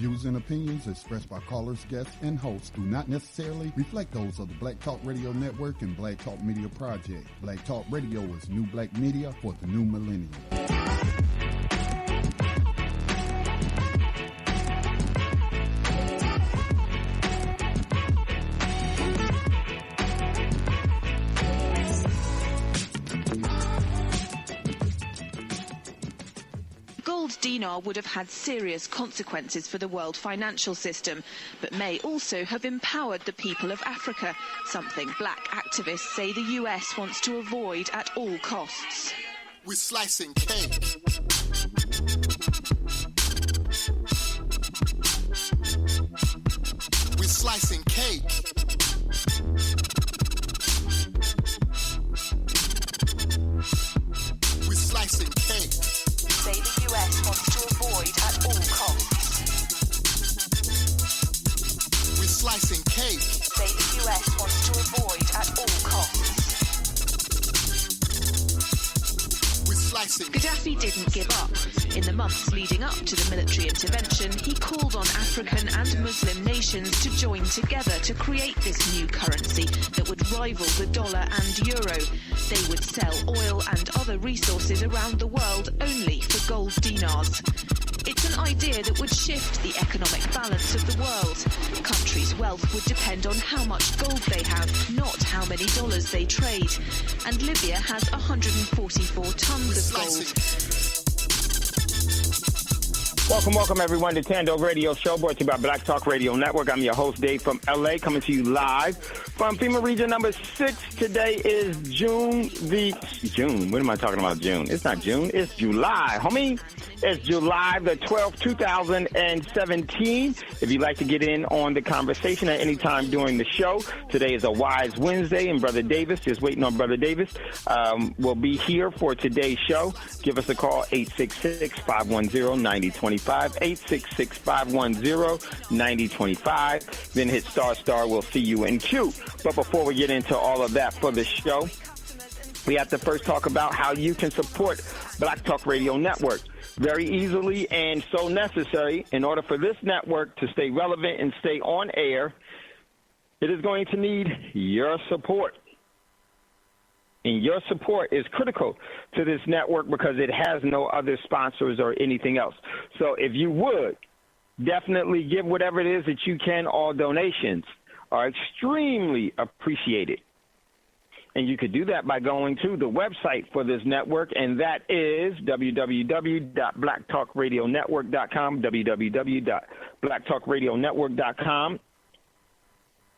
views and opinions expressed by callers, guests, and hosts do not necessarily reflect those of the Black Talk Radio Network and Black Talk Media Project. Black Talk Radio is new black media for the new millennium. Dinar would have had serious consequences for the world financial system, but may also have empowered the people of Africa, something black activists say the US wants to avoid at all costs. We're slicing cake. We're slicing cake. We're slicing cake. Say the US wants to avoid at all costs. We're slicing cake. Say the US wants to avoid at all costs. We're slicing. Gaddafi didn't give up. In the months leading up to the military intervention, he called on African and Muslim nations to join together to create this new currency that would rival the dollar and euro. They would sell oil and other resources around the world only for gold dinars. It's an idea that would shift the economic balance of the world. Countries' wealth would depend on how much gold they have, not how many dollars they trade. And Libya has 144 tons of gold. Welcome everyone to Thando Radio Show, brought to you by Black Talk Radio Network. I'm your host, Dave, from LA, coming to you live from FEMA Region number 6. Today is June. What am I talking about, June? It's not June, it's July, homie. It's July the 12th, 2017. If you'd like to get in on the conversation at any time during the show, today is a Wise Wednesday, and Brother Davis, just waiting on Brother Davis, will be here for today's show. Give us a call, 866-510-9025. 866-510-9025. Then hit **. We'll see you in queue. But before we get into all of that for the show, we have to first talk about how you can support Black Talk Radio Network. Very easily and so necessary. In order for this network to stay relevant and stay on air, it is going to need your support. And your support is critical to this network because it has no other sponsors or anything else. So if you would, definitely give whatever it is that you can. All donations are extremely appreciated. And you could do that by going to the website for this network, and that is www.blacktalkradionetwork.com, www.blacktalkradionetwork.com.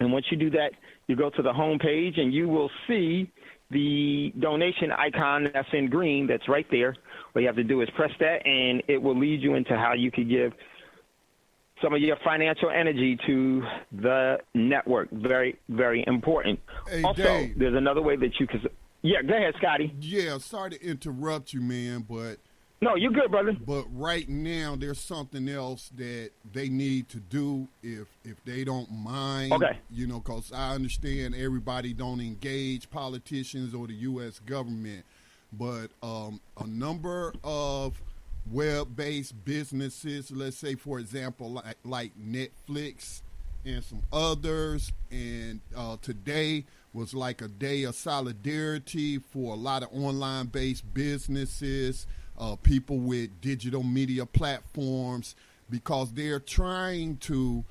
And once you do that, you go to the home page, and you will see the donation icon that's in green that's right there. What you have to do is press that, and it will lead you into how you could give some of your financial energy to the network. Very, very important. Hey, also, Dave, there's another way that you can... Yeah, go ahead, Scotty. Yeah, sorry to interrupt you, man, but... No, you're good, brother. But right now, there's something else that they need to do if they don't mind. Okay. You know, because I understand everybody don't engage politicians or the U.S. government, but a number of web-based businesses, let's say, for example, like Netflix and some others, and today was like a day of solidarity for a lot of online-based businesses, people with digital media platforms, because they're trying to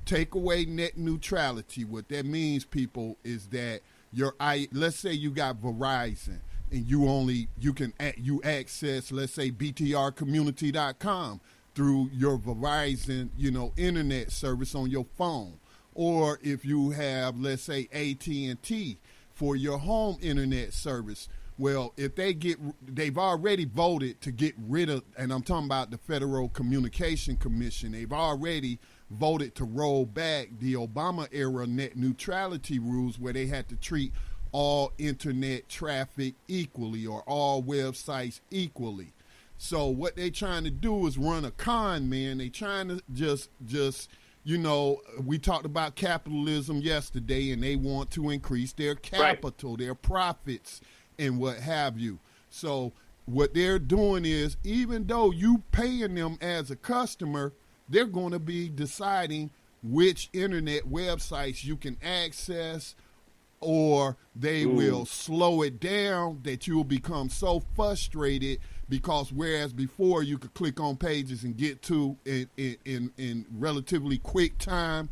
take away net neutrality. What that means, people, is that let's say you got Verizon, and you access, let's say, btrcommunity.com through your Verizon, internet service on your phone. Or if you have, let's say, AT&T for your home internet service. Well, if they've already voted to get rid of, and I'm talking about the Federal Communication Commission, they've already voted to roll back the Obama era net neutrality rules where they had to treat all internet traffic equally or all websites equally. So what they trying to do is run a con, man. They trying to just we talked about capitalism yesterday, and they want to increase their capital, their profits, and what have you. So what they're doing is, even though you paying them as a customer, they're going to be deciding which internet websites you can access, or they will slow it down that you'll become so frustrated, because whereas before you could click on pages and get to in relatively quick time,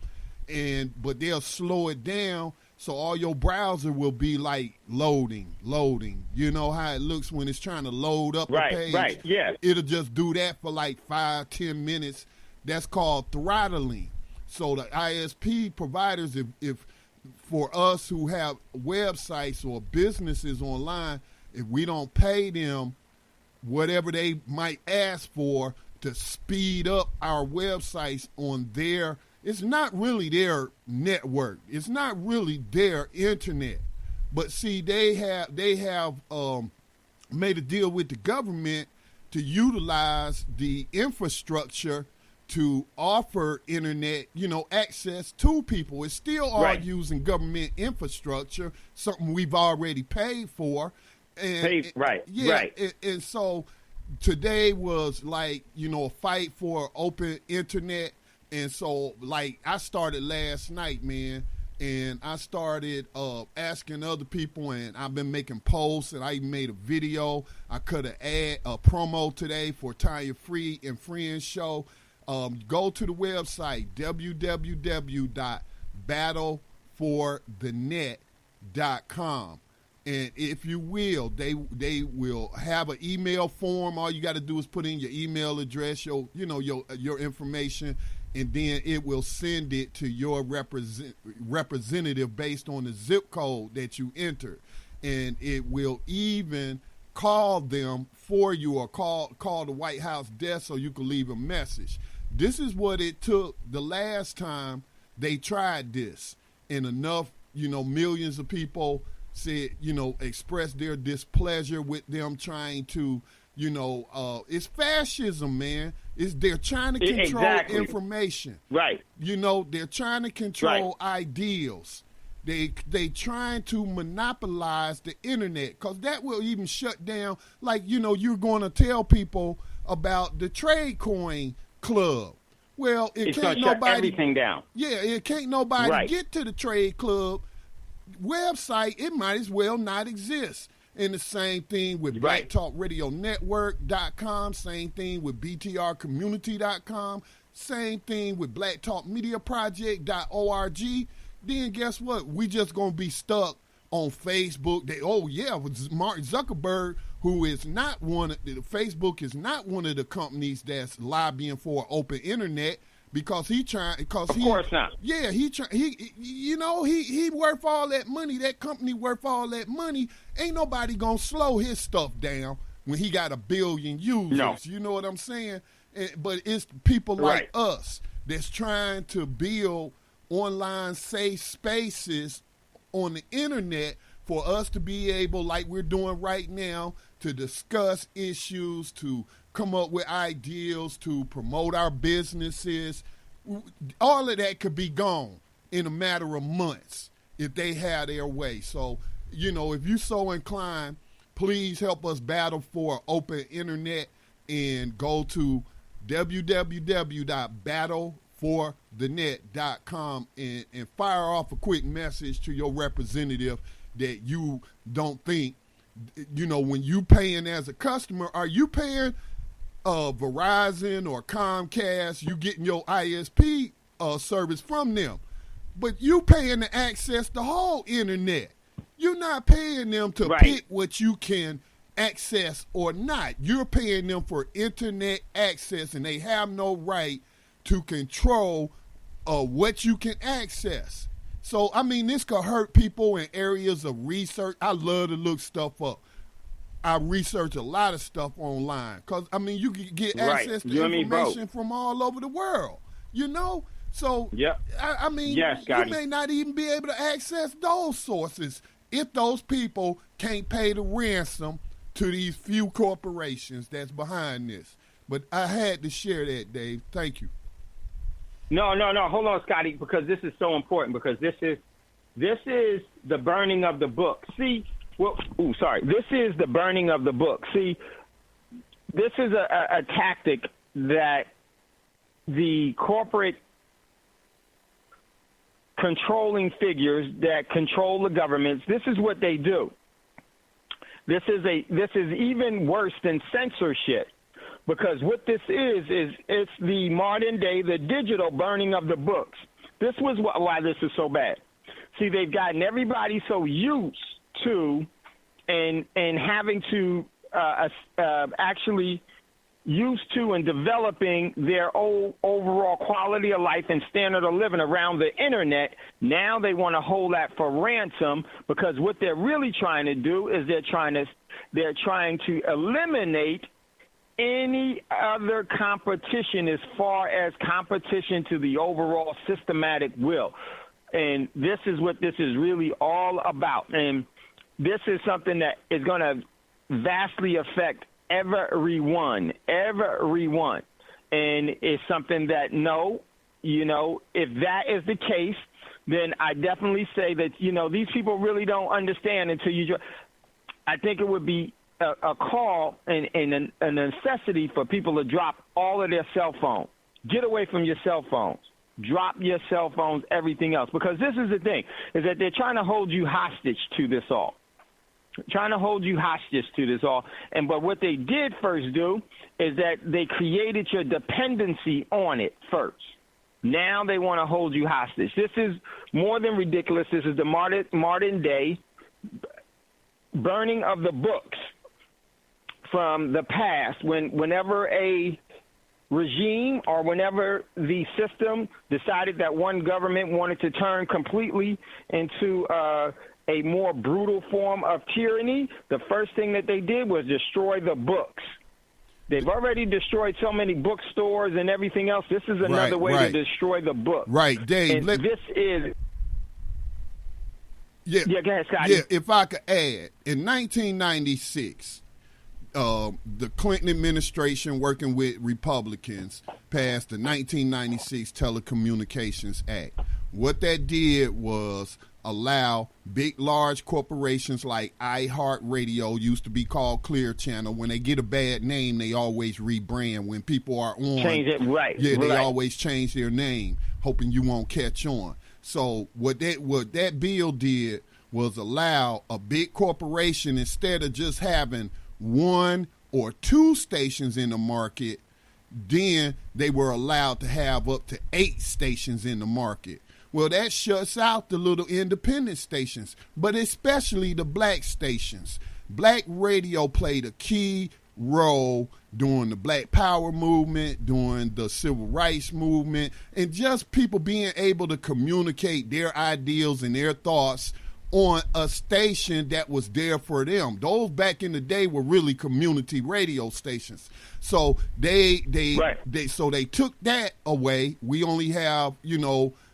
but they'll slow it down, so all your browser will be like loading. You know how it looks when it's trying to load up a page? Right, yeah. It'll just do that for like 5-10 minutes. That's called throttling. So the ISP providers, if for us who have websites or businesses online, if we don't pay them whatever they might ask for to speed up our websites on their, it's not really their network. It's not really their internet. But see, they have made a deal with the government to utilize the infrastructure to offer internet, access to people. It's still all using government infrastructure, something we've already paid for. And so today was like, a fight for open internet. And so, like, I started last night, man, and I started asking other people, and I've been making posts, and I even made a video. I cut a promo today for Tanya Free and Friends show. Go to the website, www.battleforthenet.com. And if you will, they will have an email form. All you got to do is put in your email address, your information, and then it will send it to your representative based on the zip code that you entered. And it will even call them for you, or call the White House desk so you can leave a message. This is what it took the last time they tried this, and enough, millions of people said, expressed their displeasure with them trying to, it's fascism, man. They're trying to control information. Right. They're trying to control ideals. They trying to monopolize the internet, because that will even shut down, like, you're going to tell people about the trade coin club. Well, it's can't nobody shut everything down. Yeah, it can't nobody get to the trade club website. It might as well not exist. And the same thing with blacktalkradionetwork.com, same thing with btrcommunity.com, same thing with blacktalkmediaproject.org. Then guess what? We just going to be stuck on Facebook. With Mark Zuckerberg, who is not Facebook is not one of the companies that's lobbying for an open internet, because of course not. Yeah, he worth all that money. That company worth all that money. Ain't nobody gonna slow his stuff down when he got 1 billion users. No. You know what I'm saying? But it's people like us that's trying to build online safe spaces on the internet for us to be able, like we're doing right now, to discuss issues, to come up with ideals, to promote our businesses. All of that could be gone in a matter of months if they had their way. So, if you're so inclined, please help us battle for open internet, and go to www.battleforthenet.com and fire off a quick message to your representative that you don't think, when you paying as a customer, are you paying Verizon or Comcast? You getting your ISP service from them, but you paying to access the whole internet. You're not paying them to pick what you can access or not. You're paying them for internet access, and they have no right to control what you can access. So, this could hurt people in areas of research. I love to look stuff up. I research a lot of stuff online because, you can get access to information from all over the world, So, yes, you may not even be able to access those sources if those people can't pay the ransom to these few corporations that's behind this. But I had to share that, Dave. Thank you. No. Hold on, Scotty, because this is so important, because this is the burning of the book. See, this is the burning of the book. See, this is a tactic that the corporate controlling figures that control the governments, this is what they do. This is even worse than censorship, because what this is it's the modern day, the digital burning of the books. This was why this is so bad. See, they've gotten everybody so used to and having to actually used to and developing their overall quality of life and standard of living around the internet. Now they want to hold that for ransom, because what they're really trying to do is they're trying to eliminate any other competition as far as competition to the overall systematic will. And this is what this is really all about. And this is something that is going to vastly affect everyone. And it's something that, if that is the case, then I definitely say that, these people really don't understand until I think it would be a call and a necessity for people to drop all of their cell phones. Get away from your cell phones. Drop your cell phones, everything else. Because this is the thing, is that they're trying to hold you hostage to this all. But what they did first do is that they created your dependency on it first. Now they want to hold you hostage. This is more than ridiculous. This is the modern day burning of the books from the past. Whenever a regime or whenever the system decided that one government wanted to turn completely into a more brutal form of tyranny, the first thing that they did was destroy the books. They've already destroyed so many bookstores and everything else. This is another way to destroy the book. Right, Dave. And this is... Yeah, go ahead, Scotty. Yeah, if I could add, in 1996, the Clinton administration, working with Republicans, passed the 1996 Telecommunications Act. What that did was allow large corporations like iHeartRadio, used to be called Clear Channel. When they get a bad name, they always rebrand. When people are on, change it, right? Yeah, they always change their name, hoping you won't catch on. So what that bill did was allow a big corporation, instead of just having one or two stations in the market, then they were allowed to have up to 8 stations in the market. Well, that shuts out the little independent stations, but especially the black stations. Black radio played a key role during the Black Power movement, during the Civil Rights movement, and just people being able to communicate their ideals and their thoughts on a station that was there for them. Those back in the day were really community radio stations. So they took that away. We only have,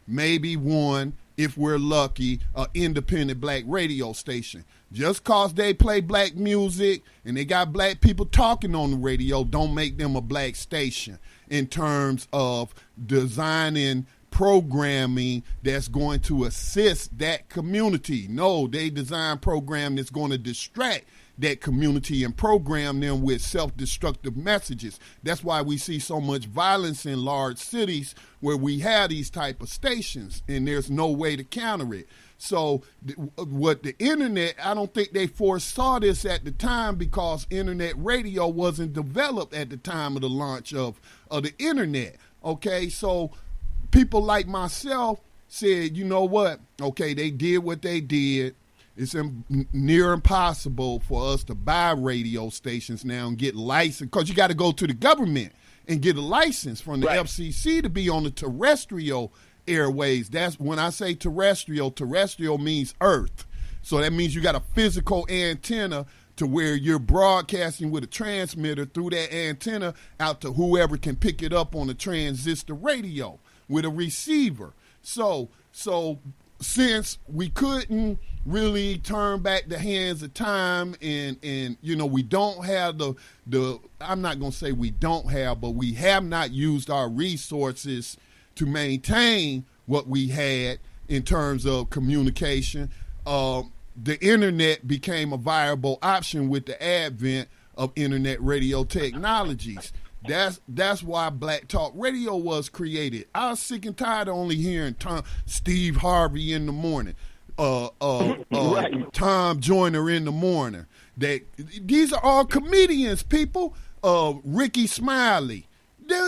maybe one, if we're lucky, an independent black radio station. Just cause they play black music and they got black people talking on the radio don't make them a black station in terms of designing programming that's going to assist that community. No, they design program that's going to distract that community and program them with self-destructive messages. That's why we see so much violence in large cities where we have these type of stations and there's no way to counter it. So what the internet, I don't think they foresaw this at the time, because internet radio wasn't developed at the time of the launch of the internet. Okay, so people like myself said, you know what? Okay, they did what they did. It's near impossible for us to buy radio stations now and get licensed, because you got to go to the government and get a license from the FCC to be on the terrestrial airways. That's when I say terrestrial means Earth. So that means you got a physical antenna to where you're broadcasting with a transmitter through that antenna out to whoever can pick it up on a transistor radio with a receiver. So since we couldn't really turn back the hands of time and we don't have the I'm not going to say we don't have, but we have not used our resources to maintain what we had in terms of communication. The internet became a viable option with the advent of internet radio technologies. That's why Black Talk Radio was created. I was sick and tired of only hearing Steve Harvey in the morning, right. Tom Joyner in the morning. These are all comedians, people. Ricky Smiley.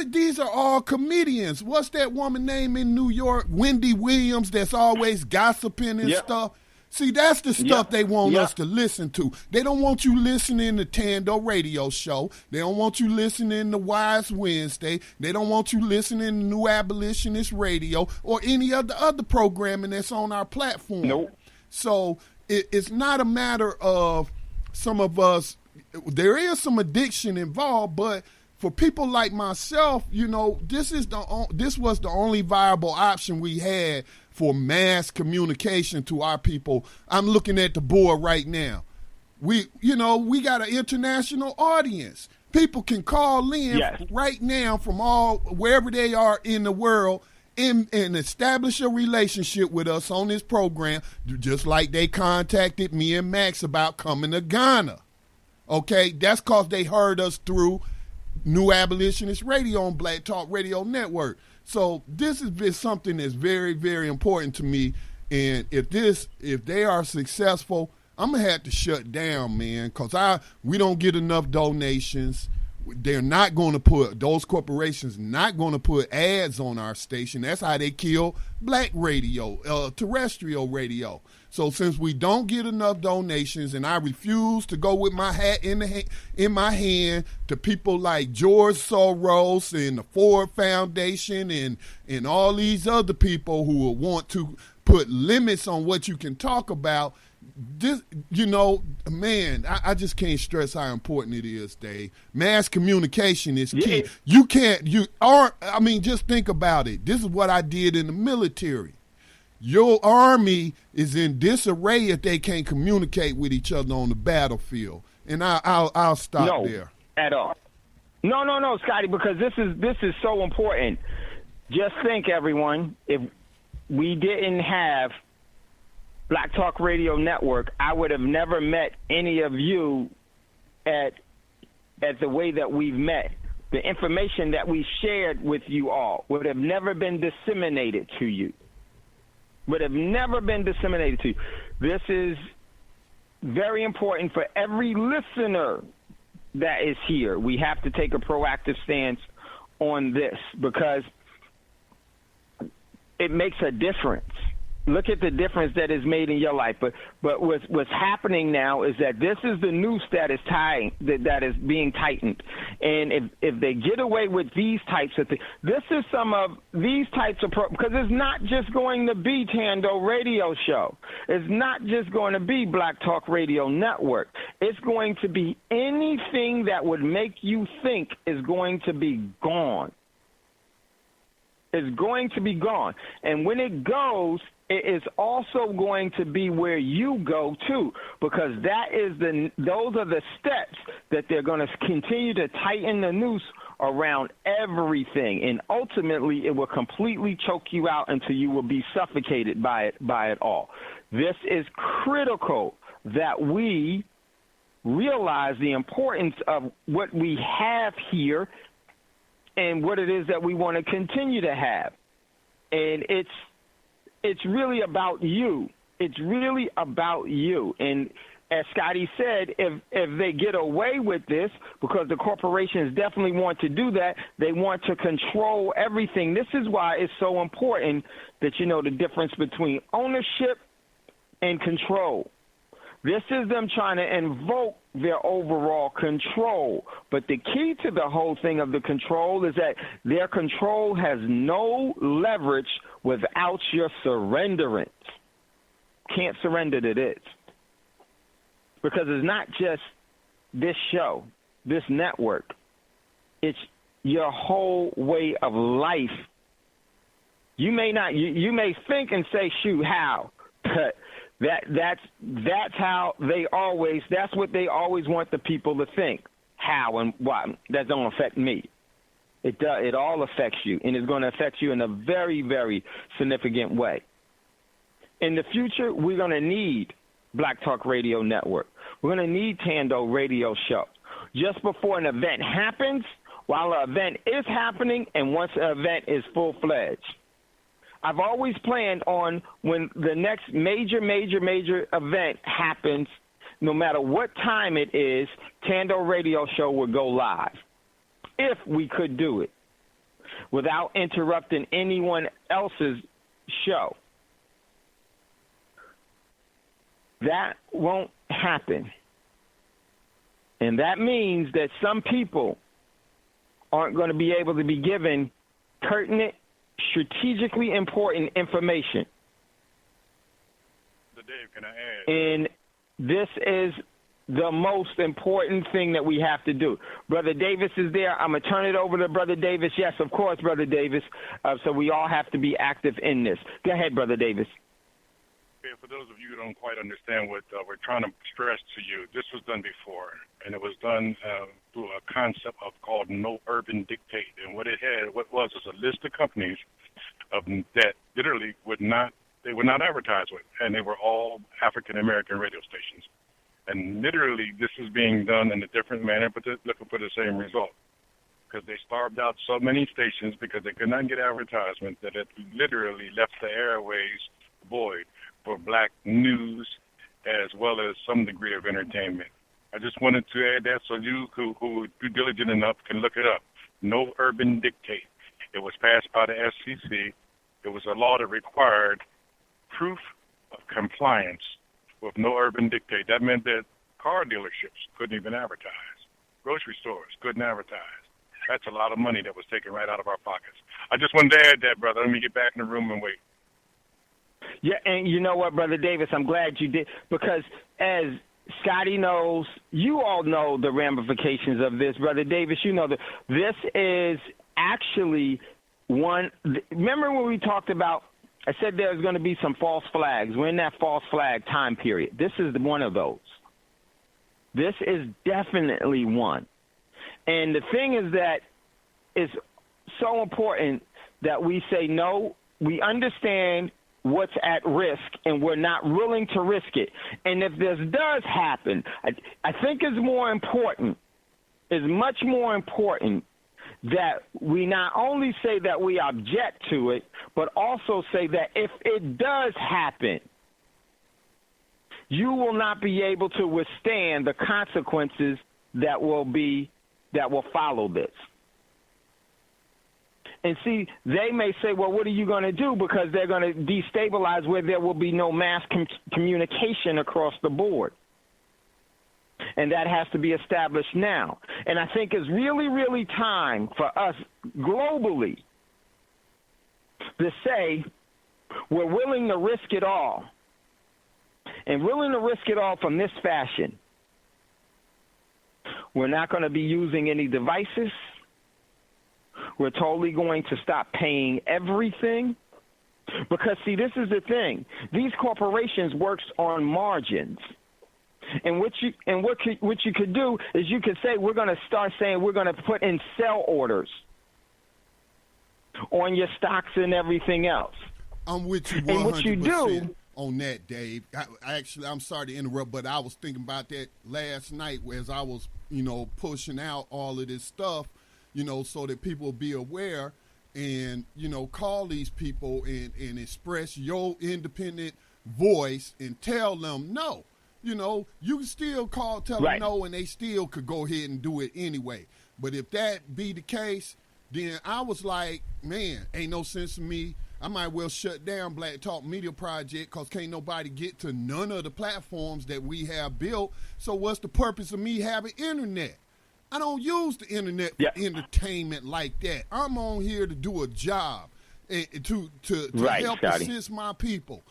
These are all comedians. What's that woman name in New York? Wendy Williams, that's always gossiping and stuff. See, that's the stuff they want us to listen to. They don't want you listening to Thando Radio Show. They don't want you listening to Wise Wednesday. They don't want you listening to New Abolitionist Radio or any of the other programming that's on our platform. Nope. So it's not a matter of some of us. There is some addiction involved, but for people like myself, you know, this was the only viable option we had for mass communication to our people. I'm looking at the board right now. We got an international audience. People can call in right now from wherever they are in the world and establish a relationship with us on this program, just like they contacted me and Max about coming to Ghana. Okay, that's because they heard us through New Abolitionist Radio on Black Talk Radio Network. So this has been something that's very, very important to me. And if they are successful, I'm gonna have to shut down, man, because we don't get enough donations. They're not going to put, those corporations not going to put ads on our station. That's how they kill black radio, terrestrial radio. So since we don't get enough donations, and I refuse to go with my hat in my hand to people like George Soros and the Ford Foundation and all these other people who will want to put limits on what you can talk about, this, you know, man, I just can't stress how important it is, Dave. Mass communication is key. Yeah. Just think about it. This is what I did in the military. Your army is in disarray if they can't communicate with each other on the battlefield. And I'll stop there. At all. No, Scotty, because this is so important. Just think, everyone, if we didn't have Black Talk Radio Network, I would have never met any of you at the way that we've met. The information that we shared with you all would have never been disseminated to you. This is very important for every listener that is here. We have to take a proactive stance on this because it makes a difference. Look at the difference that is made in your life. But what's happening now is that this is the noose that is being tightened. And if they get away with these types of things, this is some of these types of because it's not just going to be Thando Radio Show. It's not just going to be Black Talk Radio Network. It's going to be anything that would make you think is going to be gone. It's going to be gone. And when it goes, it is also going to be where you go too, because those are the steps that they're going to continue to tighten the noose around everything, and ultimately it will completely choke you out until you will be suffocated by it all. This is critical that we realize the importance of what we have here and what it is that we want to continue to have, and it's really about you. It's really about you. And as Scotty said, if they get away with this, because the corporations definitely want to do that, they want to control everything. This is why it's so important that you know the difference between ownership and control. This is them trying to invoke their overall control. But the key to the whole thing of the control is that their control has no leverage without your surrenderance. Can't surrender to this. Because it's not just this show, this network. It's your whole way of life. You may not, you may think and say, shoot, how? But that's how that's what they always want the people to think. How and why? That don't affect me. It all affects you, and it's going to affect you in a very, very significant way. In the future, we're going to need Black Talk Radio Network. We're going to need Thando Radio Show. Just before an event happens while an event is happening and once an event is full-fledged. I've always planned on when the next major event happens, no matter what time it is, Thando Radio Show would go live, if we could do it, without interrupting anyone else's show. That won't happen. And that means that some people aren't going to be able to be given pertinent, strategically important information. So Dave, can I add? And this is the most important thing that we have to do. Brother Davis is there. I'm going to turn it over to Brother Davis. Yes, of course, Brother Davis. So we all have to be active in this. Go ahead, Brother Davis. Okay, for those of you who don't quite understand what we're trying to stress to you, this was done before, and it was done through a concept called no urban dictate. And what it was a list of companies that literally would not advertise with, and they were all African American radio stations. And literally, this is being done in a different manner, but they're looking for the same result. Because they starved out so many stations because they could not get advertisement that it literally left the airways void for black news as well as some degree of entertainment. I just wanted to add that so you who are due diligent enough can look it up. No urban dictate. It was passed by the FCC. It was a law that required proof of compliance with no urban dictate. That meant that car dealerships couldn't even advertise. Grocery stores couldn't advertise. That's a lot of money that was taken right out of our pockets. I just wanted to add that, brother. Let me get back in the room and wait. Yeah, and you know what, Brother Davis, I'm glad you did, because as Scotty knows, you all know the ramifications of this. Brother Davis, you know that this is actually one. Remember when we talked about, I said there's going to be some false flags. We're in that false flag time period. This is one of those. This is definitely one. And the thing is that it's so important that we say, no, we understand what's at risk, and we're not willing to risk it. And if this does happen, I think it's more important, is much more important that we not only say that we object to it, but also say that if it does happen, you will not be able to withstand the consequences that will follow this. And see, they may say, well, what are you going to do? Because they're going to destabilize where there will be no mass communication across the board. And that has to be established now. And I think it's really, really time for us globally to say we're willing to risk it all. And willing to risk it all from this fashion. We're not going to be using any devices. We're totally going to stop paying everything. Because, see, this is the thing. These corporations work on margins. And what you could do is you could say we're going to start saying we're going to put in sell orders on your stocks and everything else. I'm with you 100% and what you do, on that, Dave. I'm sorry to interrupt, but I was thinking about that last night as I was, pushing out all of this stuff, so that people will be aware and, call these people and express your independent voice and tell them no. You can still tell them no, and they still could go ahead and do it anyway. But if that be the case, then I was like, man, ain't no sense to me. I might well shut down Black Talk Media Project because can't nobody get to none of the platforms that we have built. So what's the purpose of me having internet? I don't use the internet for entertainment like that. I'm on here to do a job and to help assist my people.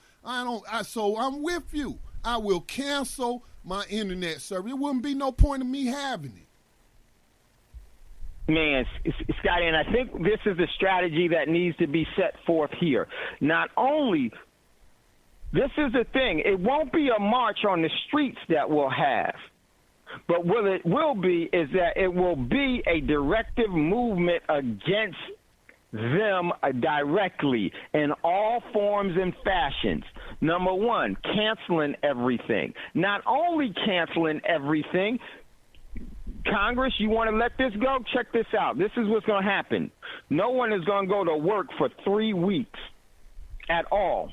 So I'm with you. I will cancel my internet service. There wouldn't be no point in me having it. Man, Scotty, and I think this is the strategy that needs to be set forth here. Not only, this is the thing, it won't be a march on the streets that we'll have, but what it will be is that it will be a directive movement against them directly in all forms and fashions. Number one, canceling everything. Not only canceling everything, Congress, you want to let this go? Check this out. This is what's going to happen. No one is going to go to work for 3 weeks at all.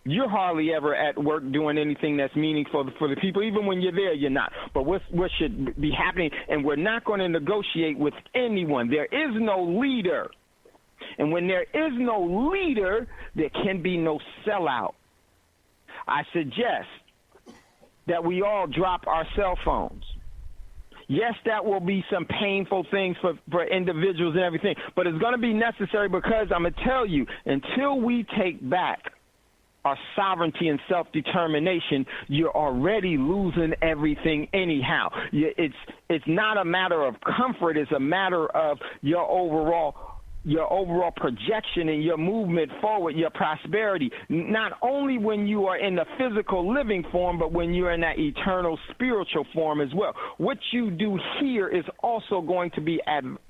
You're hardly ever at work doing anything that's meaningful for the people. Even when you're there, you're not. But what should be happening, and we're not going to negotiate with anyone. There is no leader. And when there is no leader, there can be no sellout. I suggest that we all drop our cell phones. Yes, that will be some painful things for individuals and everything, but it's going to be necessary because I'm going to tell you, until we take back our sovereignty and self-determination, you're already losing everything anyhow. It's not a matter of comfort. It's a matter of your overall projection and your movement forward, your prosperity, not only when you are in the physical living form, but when you're in that eternal spiritual form as well. What you do here is also going to be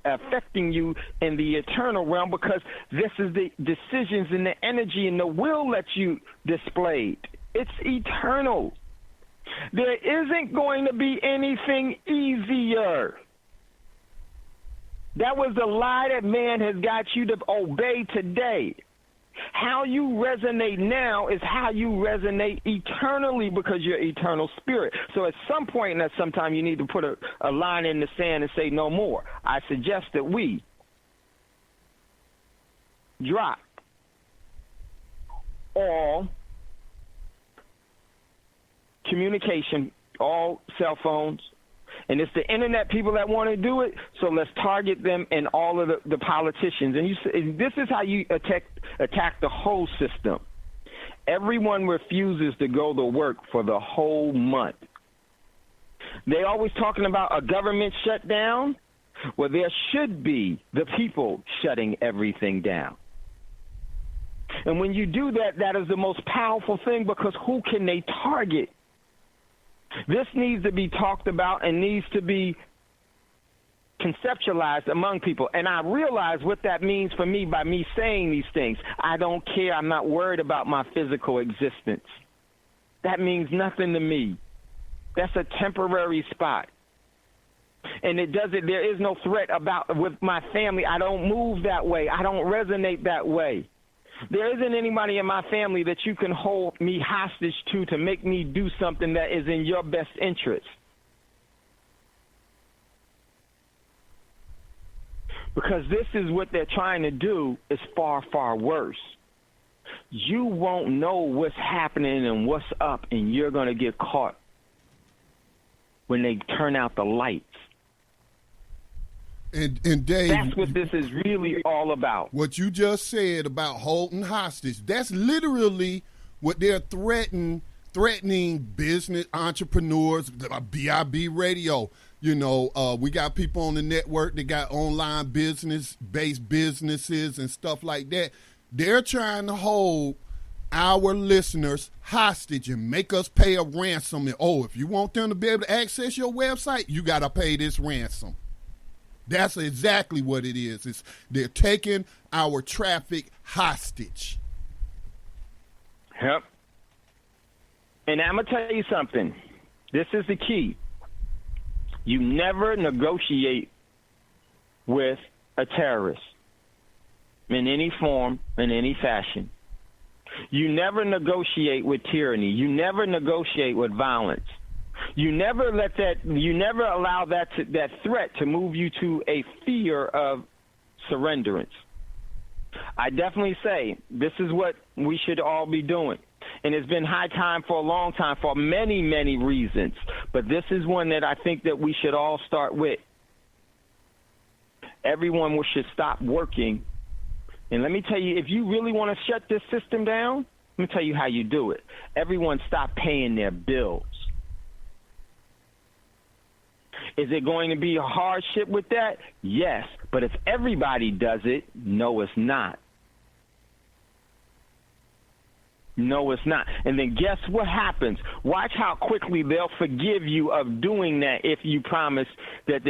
affecting you in the eternal realm, because this is the decisions and the energy and the will that you displayed. It's eternal. There isn't going to be anything easier. That was the lie that man has got you to obey today. How you resonate now is how you resonate eternally, because you're eternal spirit. So at some point and at some time you need to put a line in the sand and say no more. I suggest that we drop all communication, all cell phones. And it's the internet people that want to do it, so let's target them and all of the politicians. And this is how you attack the whole system. Everyone refuses to go to work for the whole month. They always talking about a government shutdown. Well, there should be the people shutting everything down. And when you do that, that is the most powerful thing, because who can they target? This needs to be talked about and needs to be conceptualized among people. And I realize what that means for me by me saying these things. I don't care. I'm not worried about my physical existence. That means nothing to me. That's a temporary spot. And there is no threat with my family. I don't move that way. I don't resonate that way. There isn't anybody in my family that you can hold me hostage to make me do something that is in your best interest. Because this is what they're trying to do is far, far worse. You won't know what's happening and what's up, and you're going to get caught when they turn out the lights. And Dave, that's what this is really all about. What you just said about holding hostage, that's literally what they're threatening business entrepreneurs, BIB Radio. You know, we got people on the network that got online business-based businesses and stuff like that. They're trying to hold our listeners hostage and make us pay a ransom. And, if you want them to be able to access your website, you got to pay this ransom. That's exactly what it is. They're taking our traffic hostage. Yep. And I'm going to tell you something. This is the key. You never negotiate with a terrorist in any form, in any fashion. You never negotiate with tyranny. You never negotiate with violence. You never allow that threat to move you to a fear of surrenderance. I definitely say this is what we should all be doing. And it's been high time for a long time for many, many reasons. But this is one that I think that we should all start with. Everyone should stop working. And let me tell you, if you really want to shut this system down, let me tell you how you do it. Everyone stop paying their bills. Is it going to be a hardship with that? Yes. But if everybody does it, no, it's not. No, it's not. And then guess what happens? Watch how quickly they'll forgive you of doing that if you promise that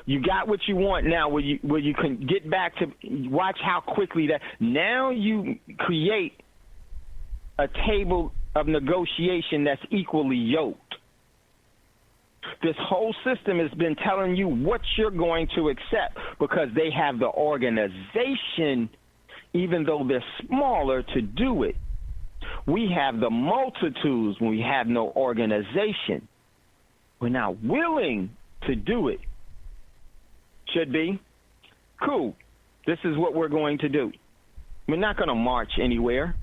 you got what you want now where you can get back to. Watch how quickly that. Now you create a table of negotiation that's equally yoked. This whole system has been telling you what you're going to accept because they have the organization, even though they're smaller, to do it. We have the multitudes when we have no organization. We're not willing to do it. Should be. Cool. This is what we're going to do. We're not going to march anywhere.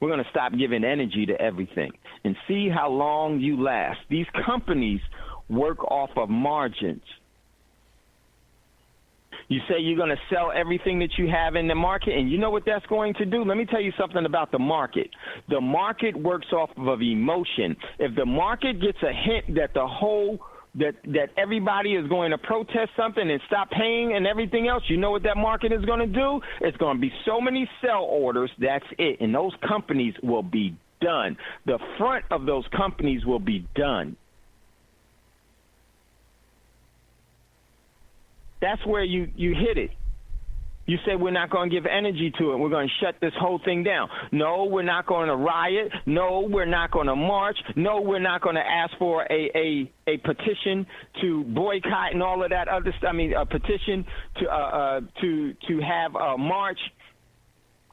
We're going to stop giving energy to everything and see how long you last. These companies work off of margins. You say you're going to sell everything that you have in the market, and you know what that's going to do? Let me tell you something about the market. The market works off of emotion. If the market gets a hint that that everybody is going to protest something and stop paying and everything else, you know what that market is going to do? It's going to be so many sell orders, that's it. And those companies will be done. The front of those companies will be done. That's where you hit it. You say we're not going to give energy to it. We're going to shut this whole thing down. No, we're not going to riot. No, we're not going to march. No, we're not going to ask for a petition to boycott and all of that other stuff. I mean, a petition to have a march.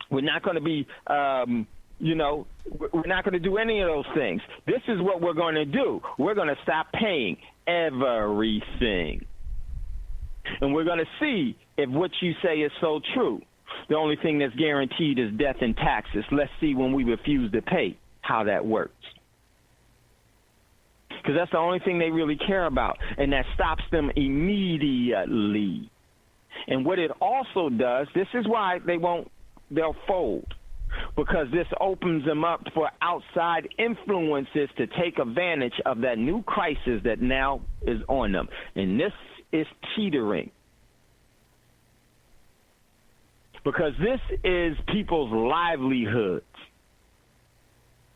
We're not going to be, we're not going to do any of those things. This is what we're going to do. We're going to stop paying everything. And we're going to see if what you say is so true. The only thing that's guaranteed is death and taxes. Let's see when we refuse to pay how that works. Because that's the only thing they really care about, and that stops them immediately. And what it also does, this is why they'll fold, because this opens them up for outside influences to take advantage of that new crisis that now is on them. And this is teetering, because this is people's livelihoods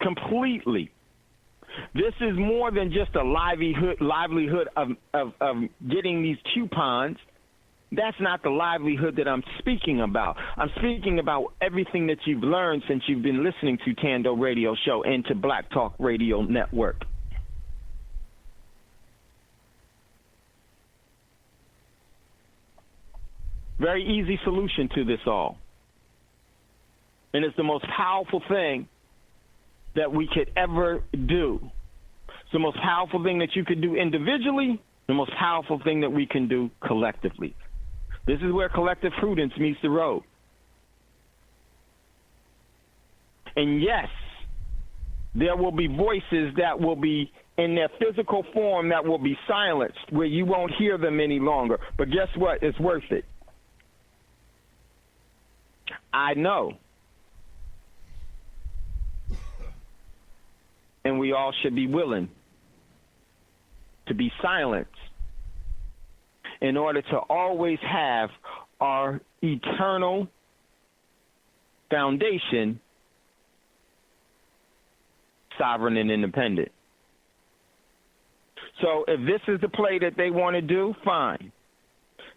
completely. This is more than just a livelihood of getting these coupons. That's not the livelihood that I'm speaking about. I'm speaking about everything that you've learned since you've been listening to Thando Radio Show and to Black Talk Radio Network. Very easy solution to this all. And it's the most powerful thing that we could ever do. It's the most powerful thing that you could do individually, the most powerful thing that we can do collectively. This is where collective prudence meets the road. And yes, there will be voices that will be in their physical form that will be silenced, where you won't hear them any longer. But guess what? It's worth it. I know. And we all should be willing to be silenced in order to always have our eternal foundation sovereign and independent. So if this is the play that they want to do, fine.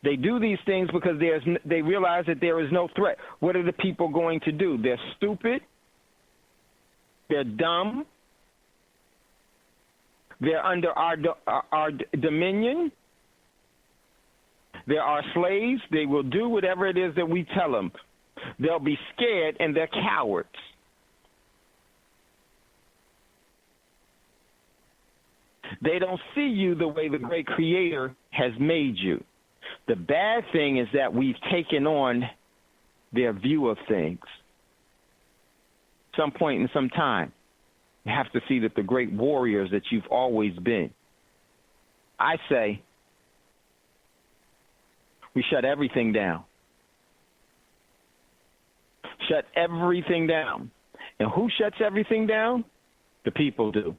They do these things because they realize that there is no threat. What are the people going to do? They're stupid. They're dumb. They're under our dominion. They're our slaves. They will do whatever it is that we tell them. They'll be scared, and they're cowards. They don't see you the way the great Creator has made you. The bad thing is that we've taken on their view of things. Some point in some time, you have to see that the great warriors that you've always been. I say, we shut everything down. Shut everything down. And who shuts everything down? The people do.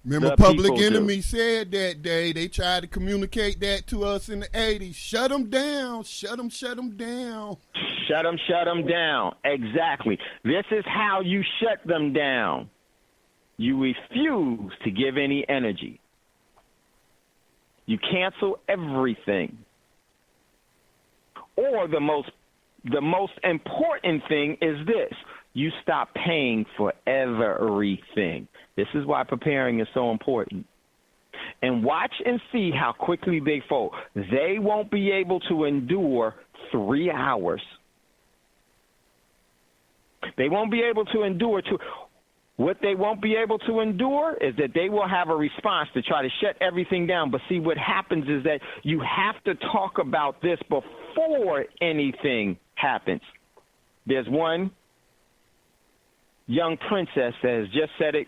Remember, Public Enemy said that day, they tried to communicate that to us in the 80s. Shut them down. Shut them down. Shut them down. Exactly. This is how you shut them down. You refuse to give any energy. You cancel everything. Or the most important thing is this. you stop paying for everything. This is why preparing is so important. And watch and see how quickly they fold. They won't be able to endure 3 hours. They won't be able to endure What they won't be able to endure is that they will have a response to try to shut everything down. But see, what happens is that you have to talk about this before anything happens. There's one young princess that has just said it,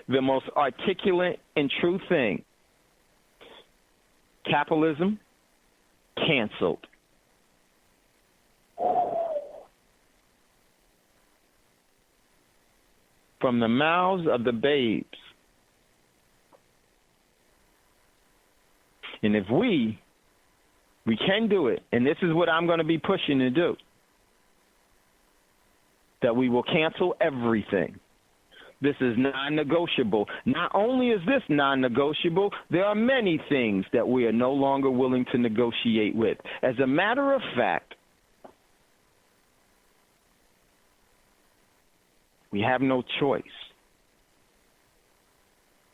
the most articulate and true thing. Capitalism canceled. From the mouths of the babes. And if we can do it, and this is what I'm going to be pushing to do, that we will cancel everything. This is non-negotiable. Not only is this non-negotiable, there are many things that we are no longer willing to negotiate with. As a matter of fact, we have no choice.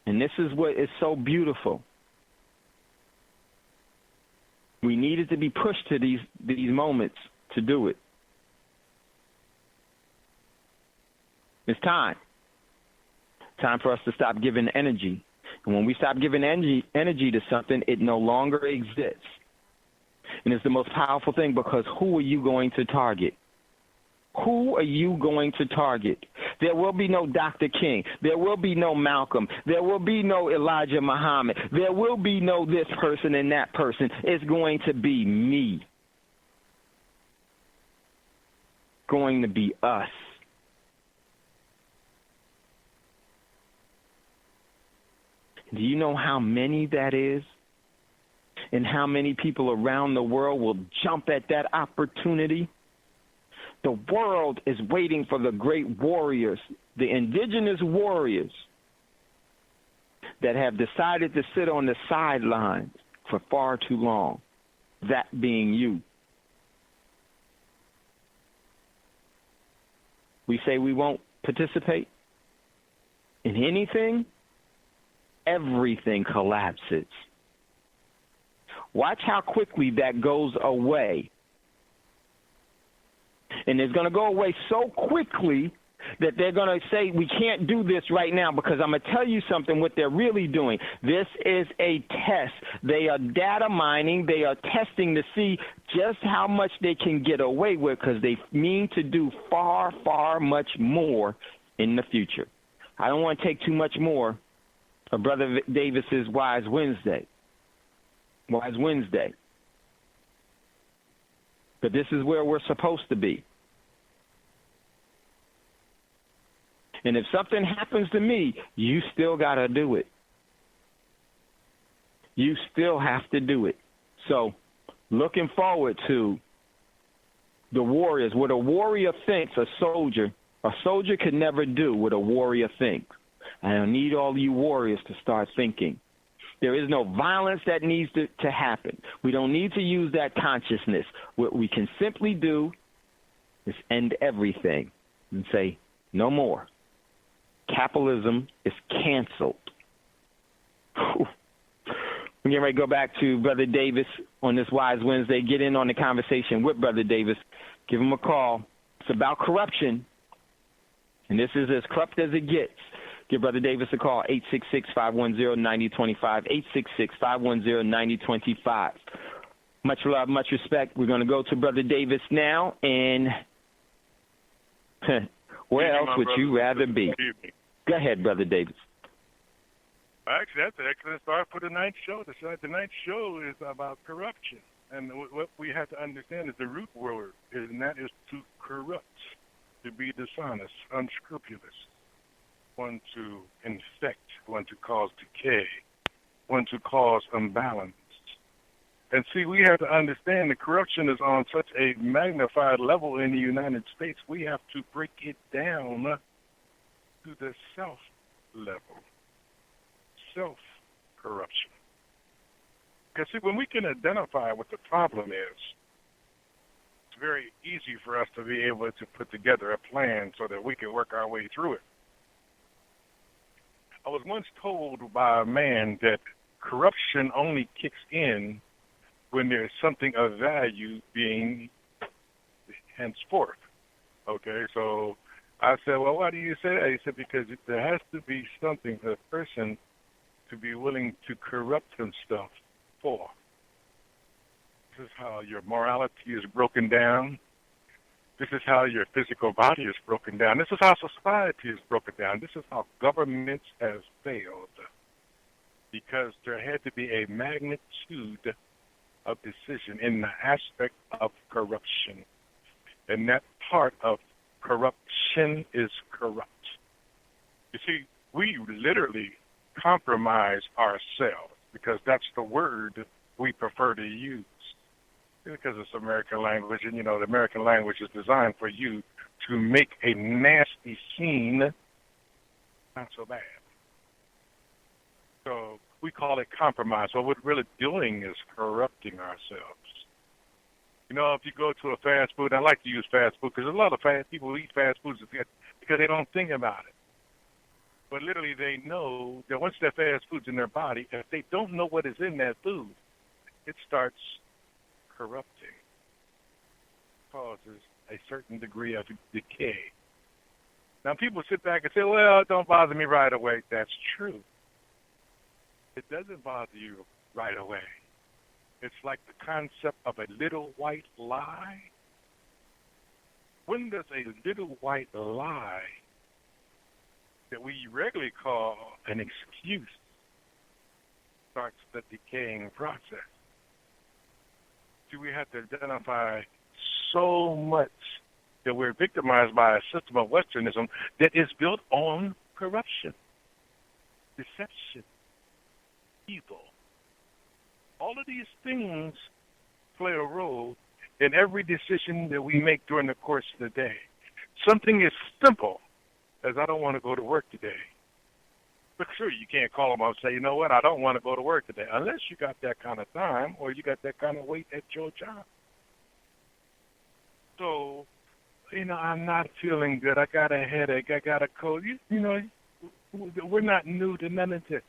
And this is what is so beautiful. We needed to be pushed to these moments to do it. It's time. Time for us to stop giving energy. And when we stop giving energy to something, it no longer exists. And it's the most powerful thing, because who are you going to target? Who are you going to target? There will be no Dr. King. There will be no Malcolm. There will be no Elijah Muhammad. There will be no this person and that person. It's going to be me. Going to be us. Do you know how many that is? And how many people around the world will jump at that opportunity? The world is waiting for the great warriors, the indigenous warriors that have decided to sit on the sidelines for far too long, that being you. We say we won't participate in anything, everything collapses. Watch how quickly that goes away. And it's going to go away so quickly that they're going to say, we can't do this right now, because I'm going to tell you something, what they're really doing. This is a test. They are data mining. They are testing to see just how much they can get away with, because they mean to do far, far much more in the future. I don't want to take too much more of Brother Davis's Wise Wednesday. Wise Wednesday. But this is where we're supposed to be. And if something happens to me, you still got to do it. You still have to do it. So looking forward to the warriors. What a warrior thinks, a soldier could never do what a warrior thinks. I need all you warriors to start thinking. There is no violence that needs to happen. We don't need to use that consciousness. What we can simply do is end everything and say, no more. Capitalism is canceled. Whew. We're getting ready to go back to Brother Davis on this Wise Wednesday. Get in on the conversation with Brother Davis. Give him a call. It's about corruption, and this is as corrupt as it gets. Give Brother Davis a call, 866-510-9025, 866-510-9025. Much love, much respect. We're going to go to Brother Davis now, and where else would you rather be? Go ahead, Brother Davis. Actually, that's an excellent start for tonight's show. Tonight's show is about corruption. And what we have to understand is the root word, and that is to corrupt, to be dishonest, unscrupulous. One to infect, one to cause decay, one to cause imbalance. And see, we have to understand that corruption is on such a magnified level in the United States, we have to break it down to the self level, self-corruption. Because see, when we can identify what the problem is, it's very easy for us to be able to put together a plan so that we can work our way through it. I was once told by a man that corruption only kicks in when there's something of value being henceforth. Okay, so I said, well, why do you say that? He said, because there has to be something for a person to be willing to corrupt himself for. This is how your morality is broken down. This is how your physical body is broken down. This is how society is broken down. This is how governments have failed. Because there had to be a magnitude of decision in the aspect of corruption. And that part of corruption is corrupt. You see, we literally compromise ourselves because that's the word we prefer to use. Because it's American language, and the American language is designed for you to make a nasty scene not so bad. So we call it compromise. What we're really doing is corrupting ourselves. If you go to a fast food, I like to use fast food because a lot of fast people who eat fast foods because they don't think about it. But literally they know that once that fast food's in their body, if they don't know what is in that food, it starts corrupting, causes a certain degree of decay. Now, people sit back and say, well, it don't bother me right away. That's true. It doesn't bother you right away. It's like the concept of a little white lie. When does a little white lie that we regularly call an excuse starts the decaying process? We have to identify so much that we're victimized by a system of Westernism that is built on corruption, deception, evil. All of these things play a role in every decision that we make during the course of the day. Something as simple as I don't want to go to work today. But sure, you can't call them up and say, you know what, I don't want to go to work today, unless you got that kind of time or you got that kind of weight at your job. So, I'm not feeling good. I got a headache. I got a cold. We're not new to none of this.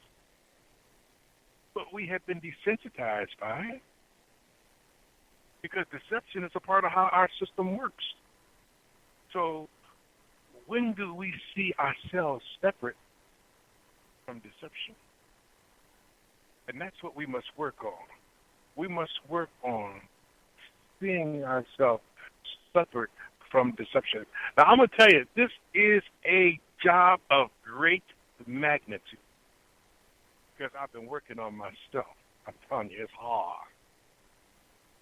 But we have been desensitized by it because deception is a part of how our system works. So when do we see ourselves separate from deception? And that's what we must work on. We must work on seeing ourselves separate from deception. Now, I'm going to tell you, this is a job of great magnitude because I've been working on myself. I'm telling you, it's hard.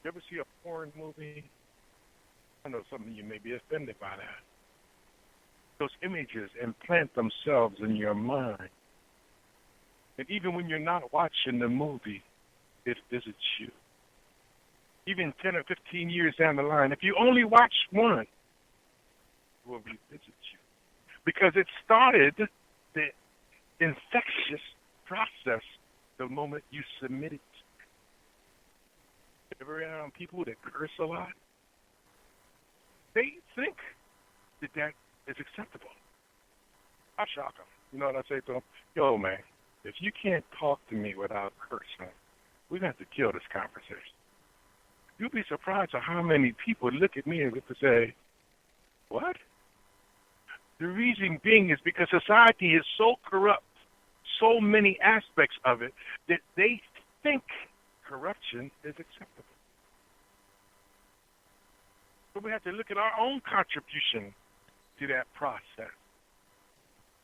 You ever see a porn movie? I know some of you may be offended by that. Those images implant themselves in your mind. And even when you're not watching the movie, it visits you. Even 10 or 15 years down the line, if you only watch one, it will revisit you. Because it started the infectious process the moment you submit it. Ever around people that curse a lot? They think that is acceptable. I shock them. You know what I say to them? Yo, man, if you can't talk to me without cursing, we're going to have to kill this conversation. You'll be surprised at how many people look at me and say, what? The reason being is because society is so corrupt, so many aspects of it, that they think corruption is acceptable. So we have to look at our own contribution to that process.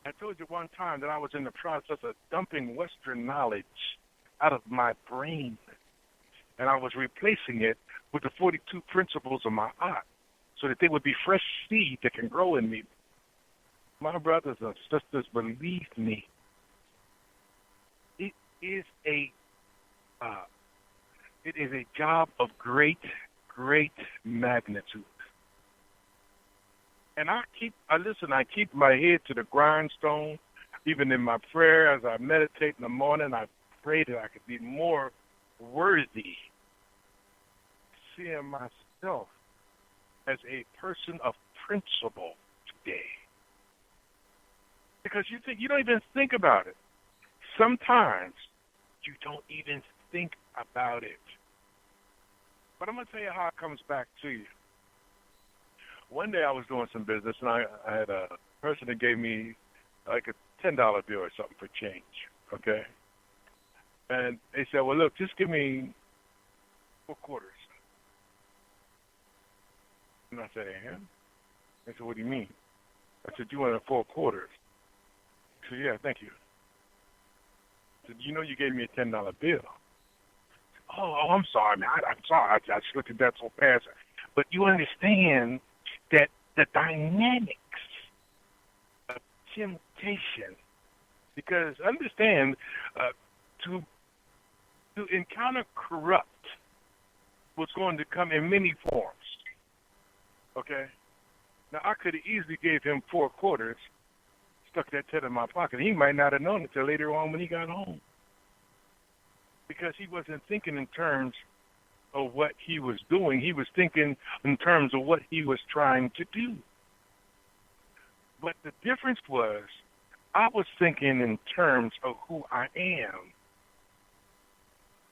I told you one time that I was in the process of dumping Western knowledge out of my brain, and I was replacing it with the 42 principles of my aunt so that they would be fresh seed that can grow in me. My brothers and sisters, believe me, it is a job of great magnitude. And I keep my head to the grindstone. Even in my prayer, as I meditate in the morning, I pray that I could be more worthy, seeing myself as a person of principle today. Because you don't even think about it. Sometimes you don't even think about it. But I'm going to tell you how it comes back to you. One day I was doing some business, and I had a person that gave me like a $10 bill or something for change, okay? And they said, well, look, just give me 4 quarters. And I said, They said, what do you mean? I said, you wanted 4 quarters. He said, yeah, thank you. I said, you know you gave me a $10 bill. Oh, I'm sorry, man. I'm sorry. I just looked at that so fast. But you understand that the dynamics of temptation, because understand, to encounter corrupt was going to come in many forms. Okay? Now, I could have easily gave him 4 quarters, stuck that 10 in my pocket. He might not have known it until later on when he got home. Because he wasn't thinking in terms of what he was doing. He was thinking in terms of what he was trying to do. But the difference was, I was thinking in terms of who I am.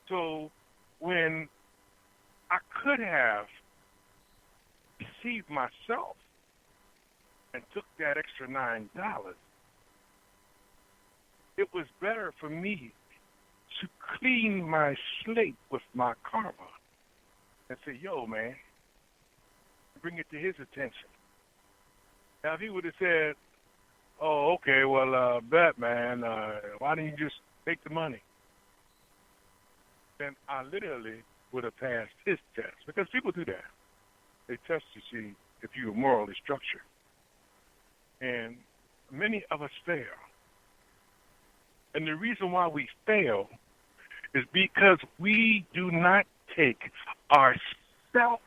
So when I could have deceived myself and took that extra $9, it was better for me to clean my slate with my karma and say, yo, man, bring it to his attention. Now, if he would have said, oh, okay, well, bet, man, why didn't you just take the money? Then I literally would have passed his test, because people do that. They test to see if you are morally structured. And many of us fail. And the reason why we fail is because we do not take ourself,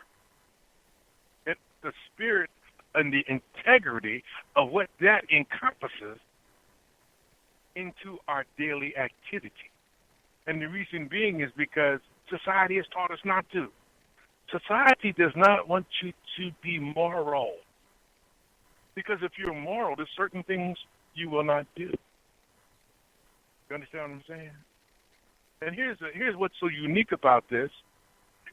the spirit, and the integrity of what that encompasses into our daily activity. And the reason being is because society has taught us not to. Society does not want you to be moral. Because if you're moral, there's certain things you will not do. You understand what I'm saying? And here's what's so unique about this,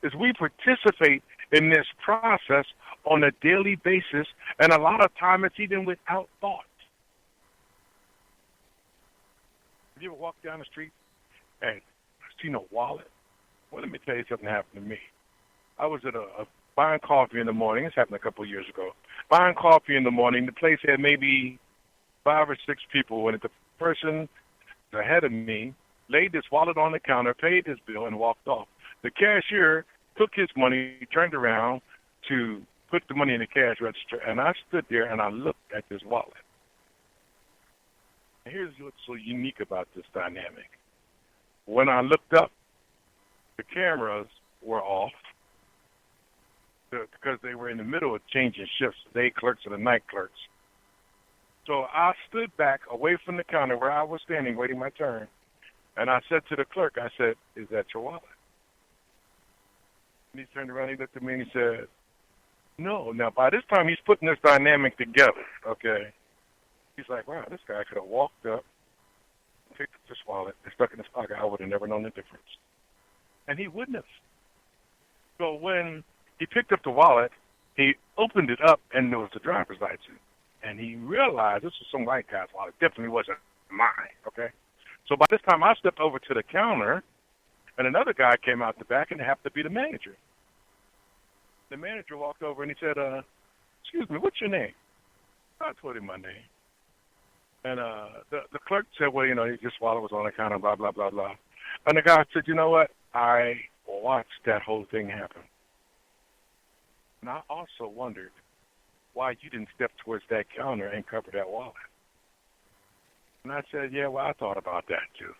is we participate in this process on a daily basis, and a lot of time it's even without thought. Have you ever walked down the street and seen a wallet? Well, let me tell you something happened to me. I was at a buying coffee in the morning. This happened a couple of years ago. Buying coffee in the morning. The place had maybe 5 or 6 people. When the person ahead of me laid this wallet on the counter, paid his bill, and walked off. The cashier took his money, turned around to put the money in the cash register, and I stood there and I looked at this wallet. And here's what's so unique about this dynamic. When I looked up, the cameras were off because they were in the middle of changing shifts, the day clerks and the night clerks. So I stood back away from the counter where I was standing waiting my turn, and I said to the clerk, I said, is that your wallet? And he turned around, he looked at me, and he said, no. Now, by this time, he's putting this dynamic together, okay? He's like, wow, this guy could have walked up, picked up this wallet, and stuck it in his pocket. I would have never known the difference. And he wouldn't have. So when he picked up the wallet, he opened it up, and there was the driver's license. And he realized this was some white guy's wallet. It definitely wasn't mine, okay? So by this time, I stepped over to the counter, and another guy came out the back, and it happened to be the manager. The manager walked over, and he said, excuse me, what's your name? I told him my name. And the clerk said, well, you know, this wallet was on the counter, blah, blah, blah, blah. And the guy said, you know what? I watched that whole thing happen. And I also wondered why you didn't step towards that counter and cover that wallet. And I said, yeah, well, I thought about that too.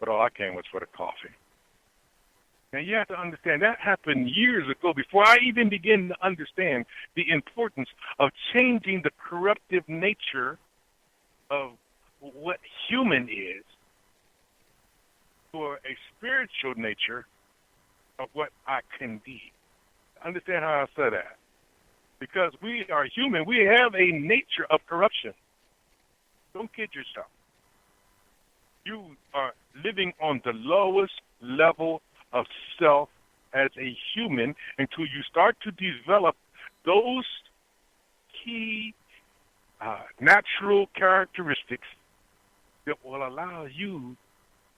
But all I came was for the coffee. And you have to understand, that happened years ago before I even began to understand the importance of changing the corruptive nature of what human is for a spiritual nature of what I can be. Understand how I say that? Because we are human. We have a nature of corruption. Don't kid yourself. You are living on the lowest level of self as a human until you start to develop those key natural characteristics that will allow you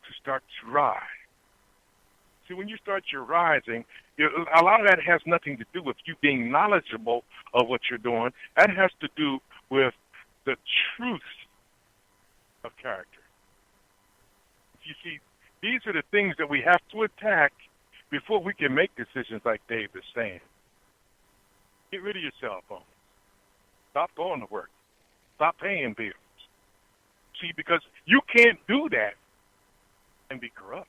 to start to rise. See, when you start your rising, a lot of that has nothing to do with you being knowledgeable of what you're doing. That has to do with the truth of character. You see, these are the things that we have to attack before we can make decisions like Dave is saying. Get rid of your cell phone. Stop going to work. Stop paying bills. See, because you can't do that and be corrupt.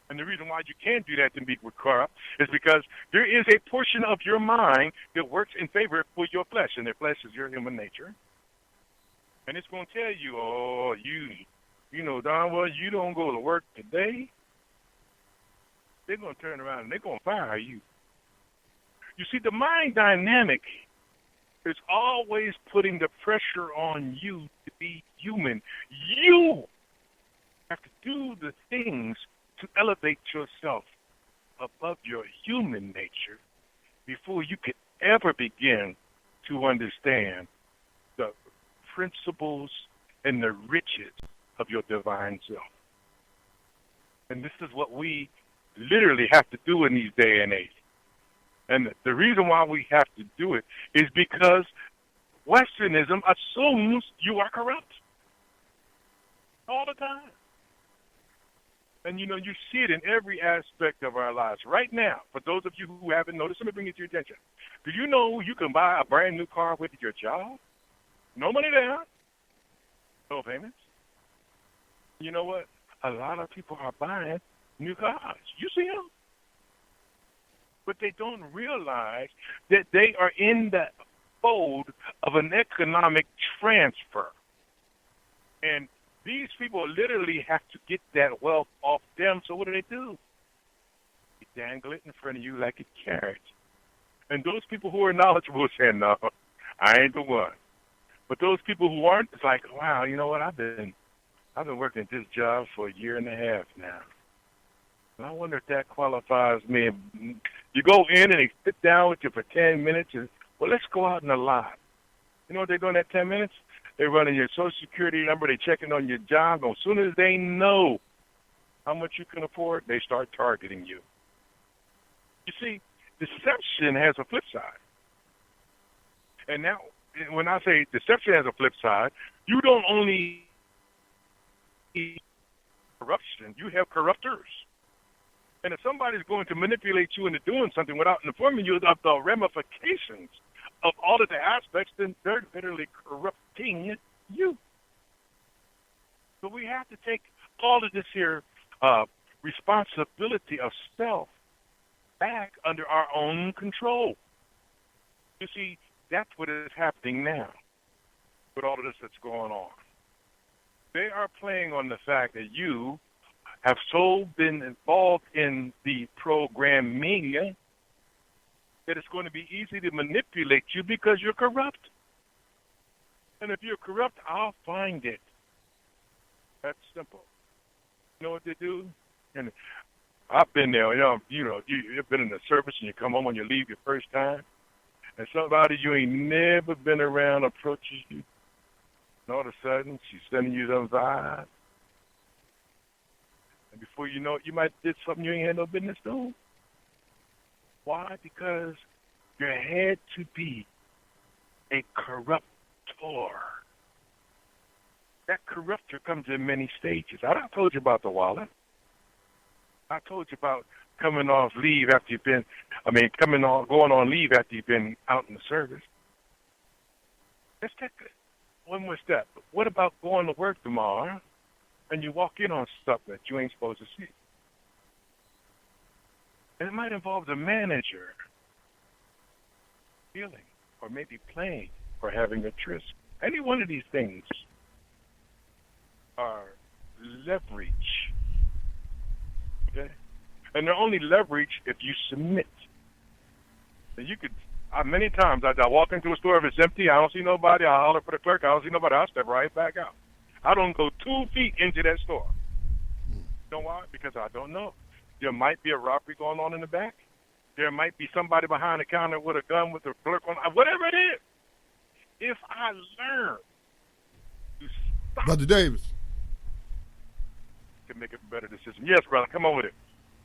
And the reason why you can't do that and be corrupt is because there is a portion of your mind that works in favor for your flesh, and the flesh is your human nature. And it's going to tell you, oh, you know darn well you don't go to work today, they're going to turn around and they're going to fire you. You see, the mind dynamic is always putting the pressure on you to be human. You have to do the things to elevate yourself above your human nature before you could ever begin to understand the principles and the riches of your divine self. And this is what we literally have to do in these day and age. And the reason why we have to do it is because Westernism assumes you are corrupt all the time. And, you know, you see it in every aspect of our lives. Right now, for those of you who haven't noticed, let me bring it to your attention. Do you know you can buy a brand new car with your job? No money down, no payments. You know what? A lot of people are buying new cars. You see them. But they don't realize that they are in the fold of an economic transfer. And these people literally have to get that wealth off them. So what do? They dangle it in front of you like a carrot. And those people who are knowledgeable say, no, I ain't the one. But those people who aren't, it's like, wow, you know what? I've been working at this job for a year and a half now. And I wonder if that qualifies me. You go in and they sit down with you for 10 minutes and, well, let's go out in the lot. You know what they're doing at 10 minutes? They're running your Social Security number. They're checking on your job. As soon as they know how much you can afford, they start targeting you. You see, deception has a flip side. And now, when I say deception has a flip side, you don't only see corruption, you have corruptors. And if somebody's going to manipulate you into doing something without informing you of the ramifications of all of the aspects, then they're literally corrupting you. So we have to take all of this here responsibility of self back under our own control. You see, that's what is happening now with all of this that's going on. They are playing on the fact that you have so been involved in the program media that it's going to be easy to manipulate you because you're corrupt. And if you're corrupt, I'll find it. That's simple. You know what they do? And I've been there. You've been in the service and you come home and you leave your first time, and somebody you ain't never been around approaches you, and all of a sudden she's sending you those vibes. And before you know it, you might have did something you ain't had no business doing. Why? Because you're had to be a corruptor. That corruptor comes in many stages. I told you about the wallet. I told you about coming off leave after you've been, going on leave after you've been out in the service. Let's take one more step. What about going to work tomorrow and you walk in on something that you ain't supposed to see? And it might involve the manager stealing or maybe playing or having a tryst. Any one of these things are leverage. Okay? And they're only leverage if you submit. And you could, many times, I walk into a store, if it's empty, I don't see nobody, I holler for the clerk, I don't see nobody, I'll step right back out. I don't go 2 feet into that store. You know why? Because I don't know. There might be a robbery going on in the back. There might be somebody behind the counter with a gun with a clerk on, whatever it is. If I learn to stop, Brother Davis. can make a better decision. Yes, brother, come on with it.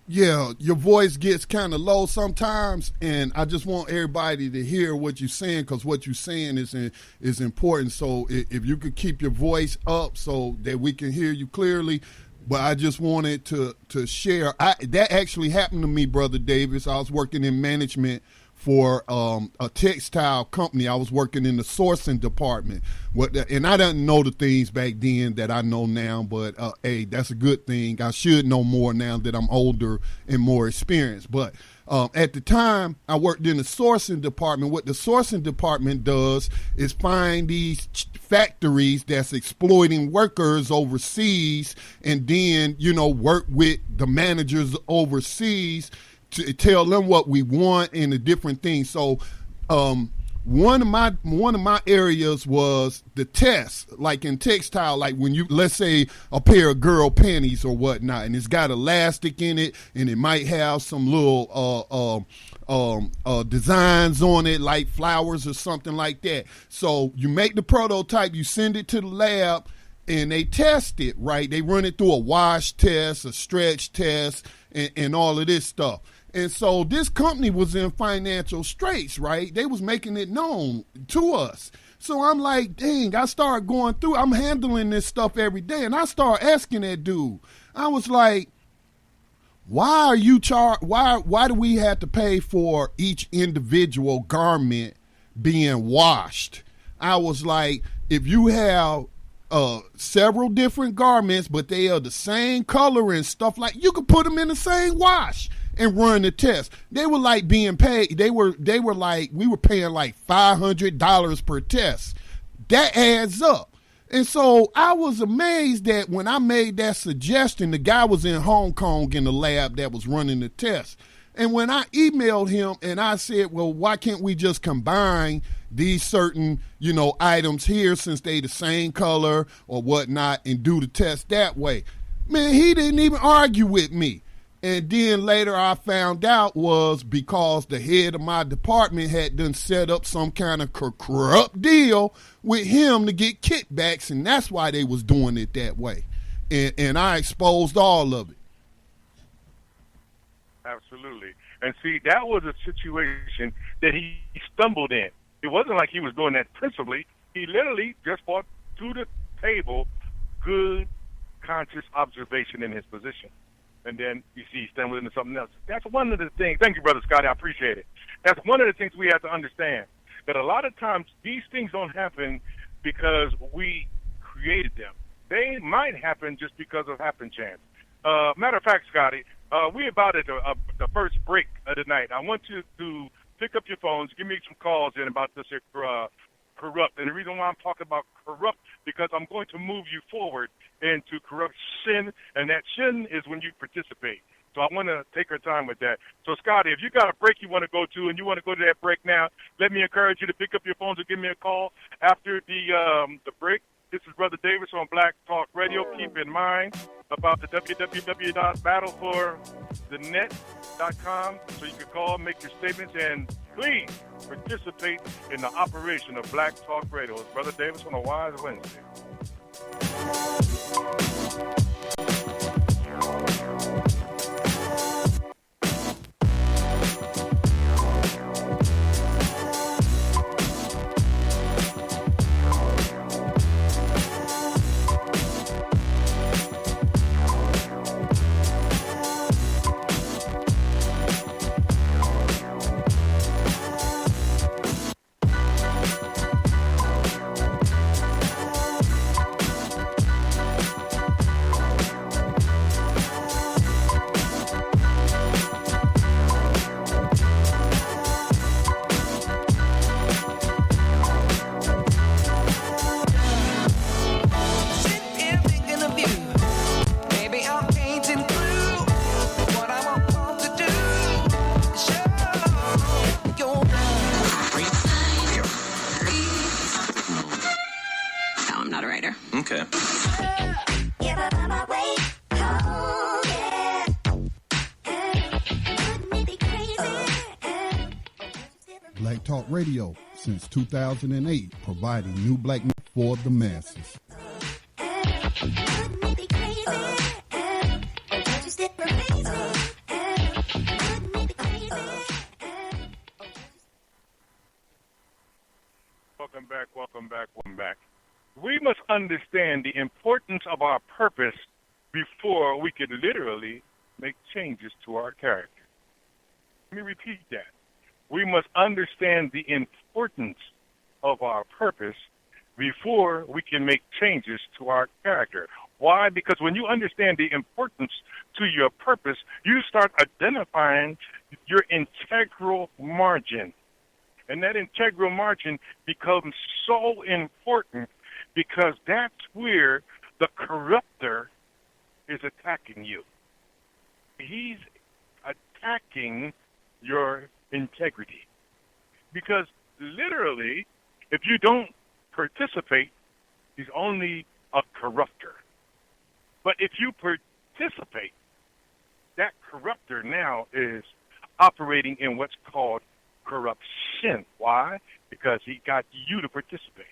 Yeah, your voice gets kind of low sometimes, and I just want everybody to hear what you're saying, because what you're saying is important. So if you could keep your voice up so that we can hear you clearly. But I just wanted to share. That actually happened to me, Brother Davis. I was working in management for a textile company. I was working in the sourcing department. And I didn't know the things back then that I know now, but hey, that's a good thing. I should know more now that I'm older and more experienced. But at the time, I worked in the sourcing department. What the sourcing department does is find these factories that's exploiting workers overseas, and then, work with the managers overseas to tell them what we want and the different things. So one of my areas was the test, like in textile, like when you, let's say a pair of girl panties or whatnot, and it's got elastic in it, and it might have some little designs on it, like flowers or something like that. So you make the prototype, you send it to the lab, and they test it, right? They run it through a wash test, a stretch test, and all of this stuff. And so this company was in financial straits, right? They was making it known to us. So I'm like, dang, I started going through, I'm handling this stuff every day. And I started asking that dude, I was like, why are you why do we have to pay for each individual garment being washed? I was like, if you have several different garments, but they are the same color and stuff, like, you could put them in the same wash and run the test. They were like being paid. They were like, we were paying like $500 per test. That adds up. And so I was amazed that when I made that suggestion, the guy was in Hong Kong in the lab that was running the test. And when I emailed him and I said, well, why can't we just combine these certain, items here, since they the same color or whatnot, and do the test that way? Man, he didn't even argue with me. And then later I found out was because the head of my department had done set up some kind of corrupt deal with him to get kickbacks, and that's why they was doing it that way. And I exposed all of it. Absolutely. And see, that was a situation that he stumbled in. It wasn't like he was doing that principally. He literally just brought to the table good, conscious observation in his position. And then you see he stumbled into something else. That's one of the things. Thank you, Brother Scotty. I appreciate it. That's one of the things we have to understand, that a lot of times these things don't happen because we created them. They might happen just because of happen chance. Matter of fact, Scotty, we about at the first break of the night. I want you to pick up your phones, give me some calls in about this corrupt. And the reason why I'm talking about corrupt, because I'm going to move you forward into corruption, and that sin is when you participate. So I want to take our time with that. So, Scotty, if you got a break you want to go to and you want to go to that break now, let me encourage you to pick up your phones and give me a call after the break. This is Brother Davis on Black Talk Radio. Keep in mind about the www.battleforthenet.com, so you can call, make your statements, and please participate in the operation of Black Talk Radio. It's Brother Davis on a Wise Wednesday. Black Talk Radio since 2008, providing new black music for the masses. Welcome back. We must understand the importance of our purpose before we could literally make changes to our character. Let me repeat that. We must understand the importance of our purpose before we can make changes to our character. Why? Because when you understand the importance to your purpose, you start identifying your integral margin. And that integral margin becomes so important because that's where the corrupter is attacking you. He's attacking your integrity. Because literally, if you don't participate, he's only a corrupter. But if you participate, that corrupter now is operating in what's called corruption. Why? Because he got you to participate.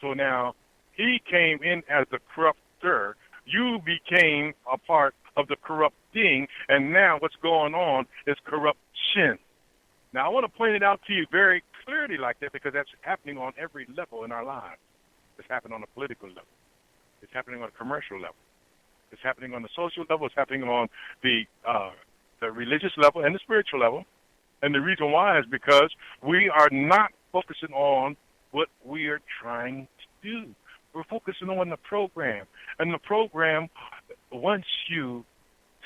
So now he came in as the corrupter. You became a part of the corrupting, and now what's going on is corruption. Now, I want to point it out to you very clearly like that because that's happening on every level in our lives. It's happening on a political level. It's happening on a commercial level. It's happening on the social level. It's happening on the religious level and the spiritual level. And the reason why is because we are not focusing on what we are trying to do. We're focusing on the program. And the program wants you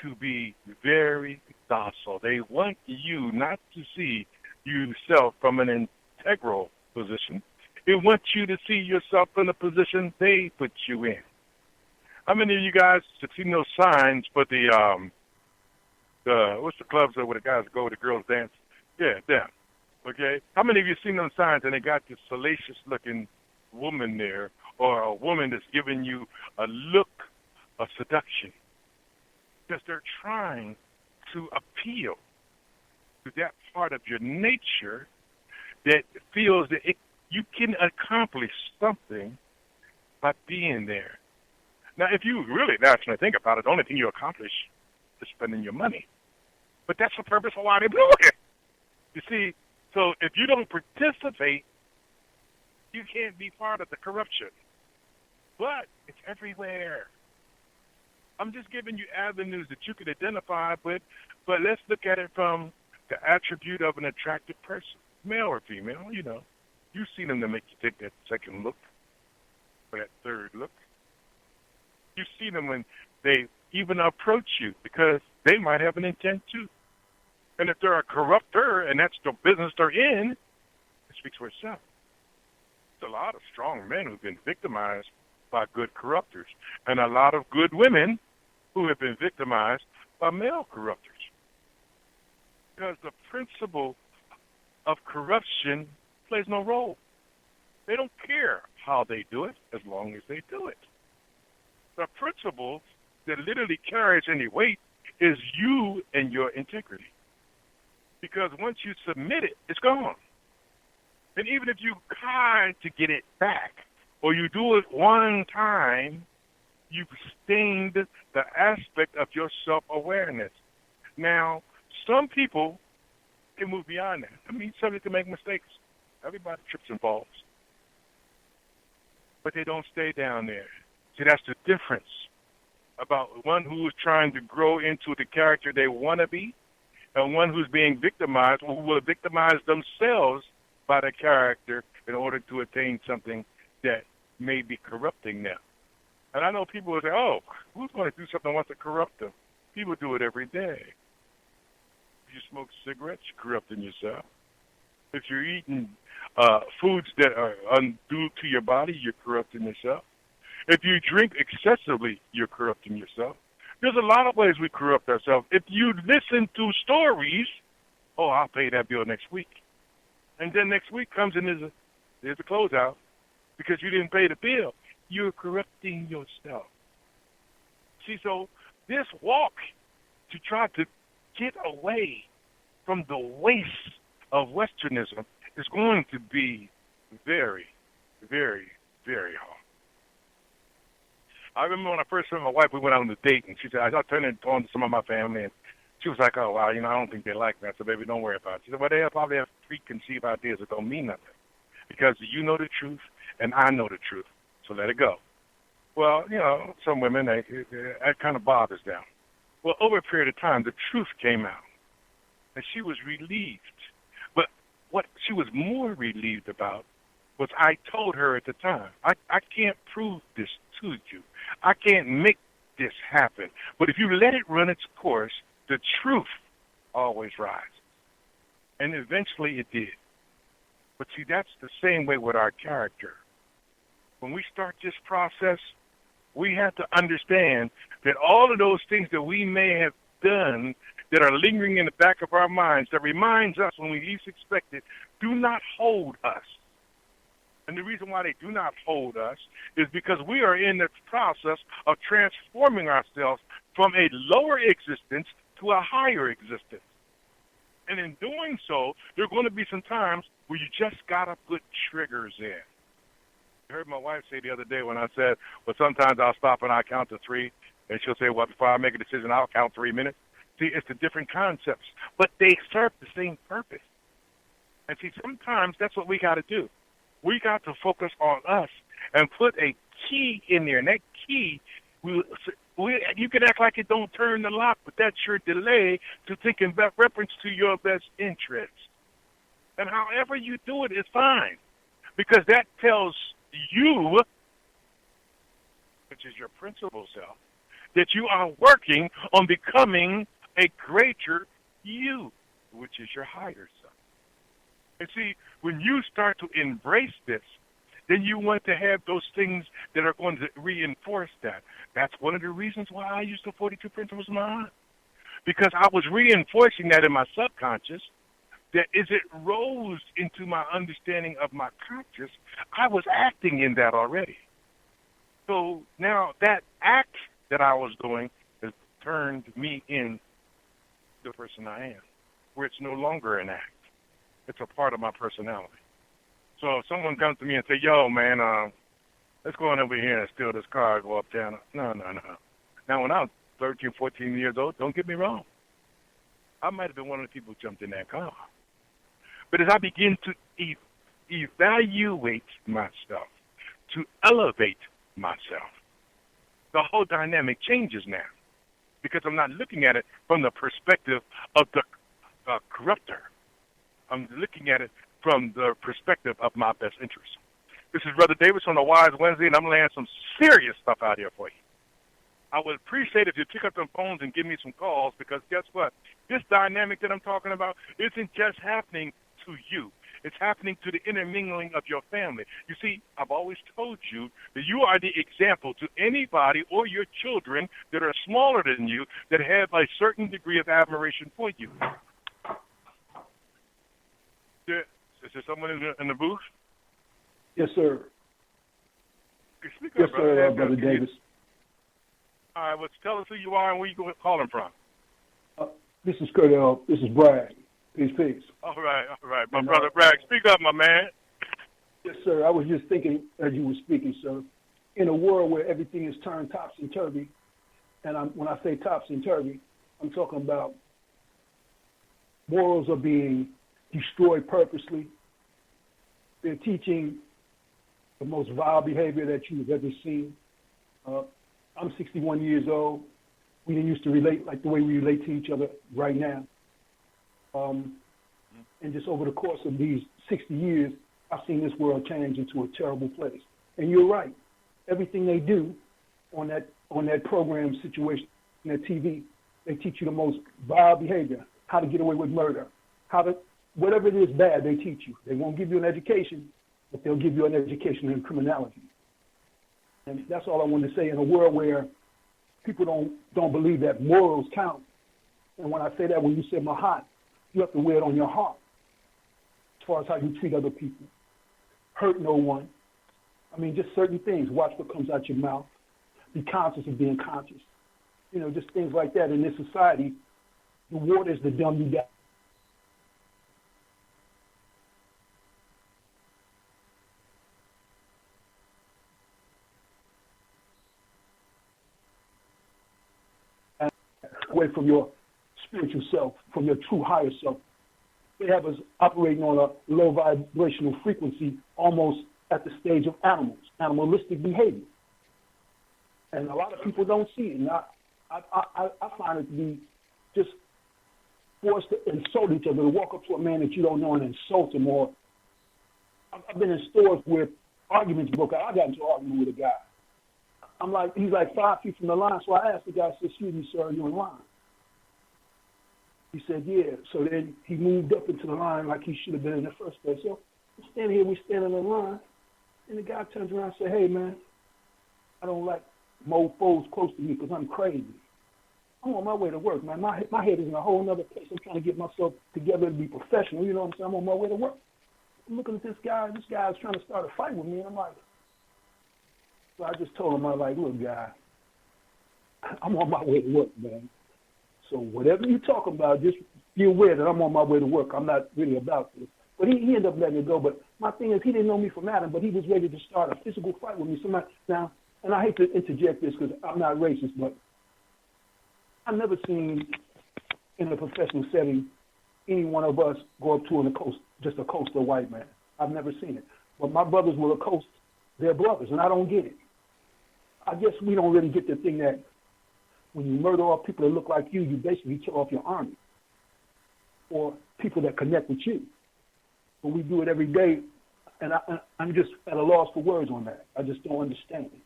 to be very docile. They want you not to see yourself from an integral position. They want you to see yourself in the position they put you in. How many of you guys have seen those signs for the what's the clubs where the guys go, the girls dance? Yeah, them. Okay? How many of you seen those signs and they got this salacious-looking woman there or a woman that's giving you a look of seduction? Because they're trying to appeal to that part of your nature that feels that you can accomplish something by being there. Now, if you really naturally think about it, the only thing you accomplish is spending your money. But that's the purpose of why they do it. You see, so if you don't participate, you can't be part of the corruption. But it's everywhere. I'm just giving you avenues that you can identify with, but let's look at it from the attribute of an attractive person, male or female, you know. You've seen them to make you take that second look or that third look. You see them when they even approach you because they might have an intent too. And if they're a corrupter and that's the business they're in, it speaks for itself. There's a lot of strong men who've been victimized by good corruptors and a lot of good women who have been victimized by male corruptors. Because the principle of corruption plays no role. They don't care how they do it as long as they do it. The principle that literally carries any weight is you and your integrity. Because once you submit it, it's gone. And even if you try to get it back, or you do it one time, you've stained the aspect of your self-awareness. Now, some people can move beyond that. I mean, some people can make mistakes. Everybody trips and falls. But they don't stay down there. See, that's the difference about one who is trying to grow into the character they want to be and one who's being victimized or who will victimize themselves by the character in order to attain something that may be corrupting them. And I know people will say, oh, who's going to do something that wants to corrupt them? People do it every day. If you smoke cigarettes, you're corrupting yourself. If you're eating foods that are undue to your body, you're corrupting yourself. If you drink excessively, you're corrupting yourself. There's a lot of ways we corrupt ourselves. If you listen to stories, oh, I'll pay that bill next week. And then next week comes and there's a closeout because you didn't pay the bill. You're corrupting yourself. See, so this walk to try to get away from the waste of Westernism is going to be very, very, very hard. I remember when I first met my wife, we went out on a date, and she said, I turned it on to some of my family, and she was like, oh, wow, I don't think they like me. I said, baby, don't worry about it. She said, well, they probably have preconceived ideas that don't mean nothing because you know the truth, and I know the truth, so let it go. Well, some women, that kind of bothers them. Well, over a period of time, the truth came out, and she was relieved. But what she was more relieved about was I told her at the time, I can't prove this to you. I can't make this happen. But if you let it run its course, the truth always rises. And eventually it did. But see, that's the same way with our character. When we start this process, we have to understand that all of those things that we may have done that are lingering in the back of our minds, that reminds us when we least expect it, do not hold us. And the reason why they do not hold us is because we are in the process of transforming ourselves from a lower existence to a higher existence. And in doing so, there are going to be some times where you just got to put triggers in. I heard my wife say the other day when I said, well, sometimes I'll stop and I'll count to 3, and she'll say, well, before I make a decision, I'll count 3 minutes. See, it's the different concepts, but they serve the same purpose. And see, sometimes that's what we got to do. We got to focus on us and put a key in there. And that key, you can act like it don't turn the lock, but that's your delay to think in reference to your best interest. And however you do it is fine, because that tells you, which is your principal self, that you are working on becoming a greater you, which is your higher self. And see, when you start to embrace this, then you want to have those things that are going to reinforce that. That's one of the reasons why I used the 42 Principles of Mind. Because I was reinforcing that in my subconscious, that as it rose into my understanding of my conscious, I was acting in that already. So now that act that I was doing has turned me in the person I am, where it's no longer an act. It's a part of my personality. So if someone comes to me and say, yo, man, let's go on over here and steal this car and go uptown. No. Now, when I was 13, 14 years old, don't get me wrong, I might have been one of the people who jumped in that car. But as I begin to evaluate myself, to elevate myself, the whole dynamic changes now, because I'm not looking at it from the perspective of the corrupter. I'm looking at it from the perspective of my best interest. This is Brother Davis on the Wise Wednesday, and I'm laying some serious stuff out here for you. I would appreciate if you pick up them phones and give me some calls, because guess what? This dynamic that I'm talking about isn't just happening to you. It's happening to the intermingling of your family. You see, I've always told you that you are the example to anybody or your children that are smaller than you that have a certain degree of admiration for you. Is there someone in the booth? Yes, sir. Speak up, yes, sir, Brother Davis. All right, well, tell us who you are and where you calling from. This is Kurt L. This is Bragg. Peace. All right. My brother Bragg, speak up, my man. Yes, sir. I was just thinking as you were speaking, sir. In a world where everything is turned topsy-turvy, and when I say topsy-turvy, I'm talking about morals are being destroyed purposely. They're teaching the most vile behavior that you've ever seen. I'm 61 years old. We didn't used to relate like the way we relate to each other right now. And just over the course of these 60 years, I've seen this world change into a terrible place. And you're right. Everything they do on that program situation, on that TV, they teach you the most vile behavior, how to get away with murder, whatever it is bad, they teach you. They won't give you an education, but they'll give you an education in criminality. And that's all I want to say. In a world where people don't believe that morals count, and when I say that, when you say mahat, you have to wear it on your heart as far as how you treat other people. Hurt no one. I mean, just certain things. Watch what comes out your mouth. Be conscious of being conscious. Just things like that. In this society, the water is the dumb you got. away from your spiritual self, from your true higher self. They have us operating on a low vibrational frequency, almost at the stage of animalistic behavior. And a lot of people don't see it. And I find it to be just forced to insult each other, to walk up to a man that you don't know and insult him. Or I've been in stores where arguments broke out. I got into an argument with a guy. He's like 5 feet from the line, so I asked the guy, I said, excuse me, sir, are you in line? He said, yeah. So then he moved up into the line like he should have been in the first place. So we're standing here, we're standing in line, and the guy turns around and says, hey, man, I don't like mofos close to me because I'm crazy. I'm on my way to work, man. My head is in a whole other place. I'm trying to get myself together to be professional. You know what I'm saying? I'm on my way to work. I'm looking at this guy. This guy is trying to start a fight with me, and I'm like, so I just told him, I'm like, look, guy, I'm on my way to work, man. So whatever you're talking about, just be aware that I'm on my way to work. I'm not really about this. But he ended up letting it go. But my thing is, he didn't know me from Adam, but he was ready to start a physical fight with me. Now, and I hate to interject this because I'm not racist, but I've never seen in a professional setting any one of us go up to just a coastal white man. I've never seen it. But my brothers will accost their brothers, and I don't get it. I guess we don't really get the thing that when you murder off people that look like you, you basically kill off your army or people that connect with you. But we do it every day, and I'm just at a loss for words on that. I just don't understand it.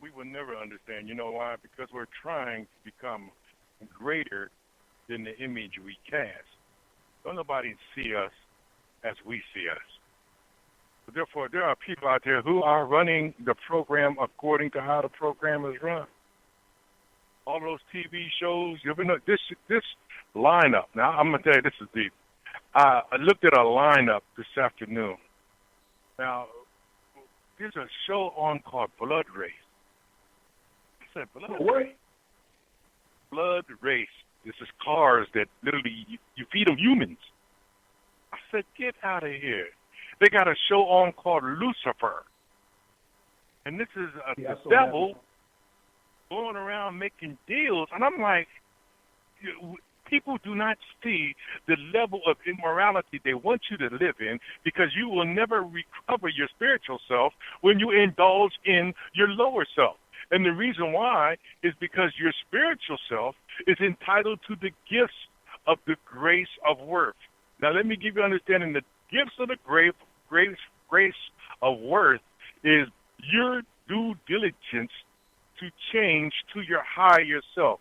We will never understand. You know why? Because we're trying to become greater than the image we cast. Don't nobody see us as we see us. So therefore, there are people out there who are running the program according to how the program is run. All those TV shows, you ever know this lineup. Now, I'm going to tell you, this is deep. I looked at a lineup this afternoon. Now, there's a show on called Blood Race. I said, Blood Race? Blood Race. This is cars that literally, you feed them humans. I said, get out of here. They got a show on called Lucifer. And this is the devil going around making deals. And I'm like, people do not see the level of immorality they want you to live in because you will never recover your spiritual self when you indulge in your lower self. And the reason why is because your spiritual self is entitled to the gifts of the grace of worth. Now, let me give you understanding the gifts of the grace of worth is your due diligence to change to your higher self.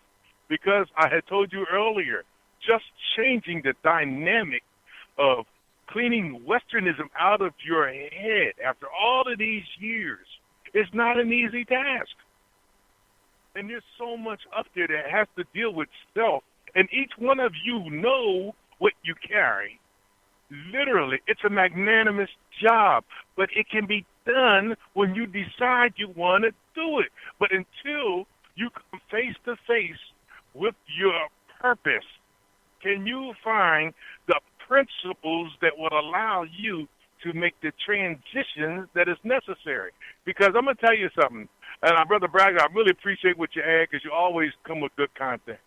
Because I had told you earlier, just changing the dynamic of cleaning Westernism out of your head after all of these years is not an easy task. And there's so much up there that has to deal with self. And each one of you know what you carry. Literally, it's a magnanimous job, but it can be done when you decide you want to do it. But until you come face to face with your purpose, can you find the principles that would allow you to make the transition that is necessary? Because I'm going to tell you something, and Brother Bragg, I really appreciate what you add because you always come with good content.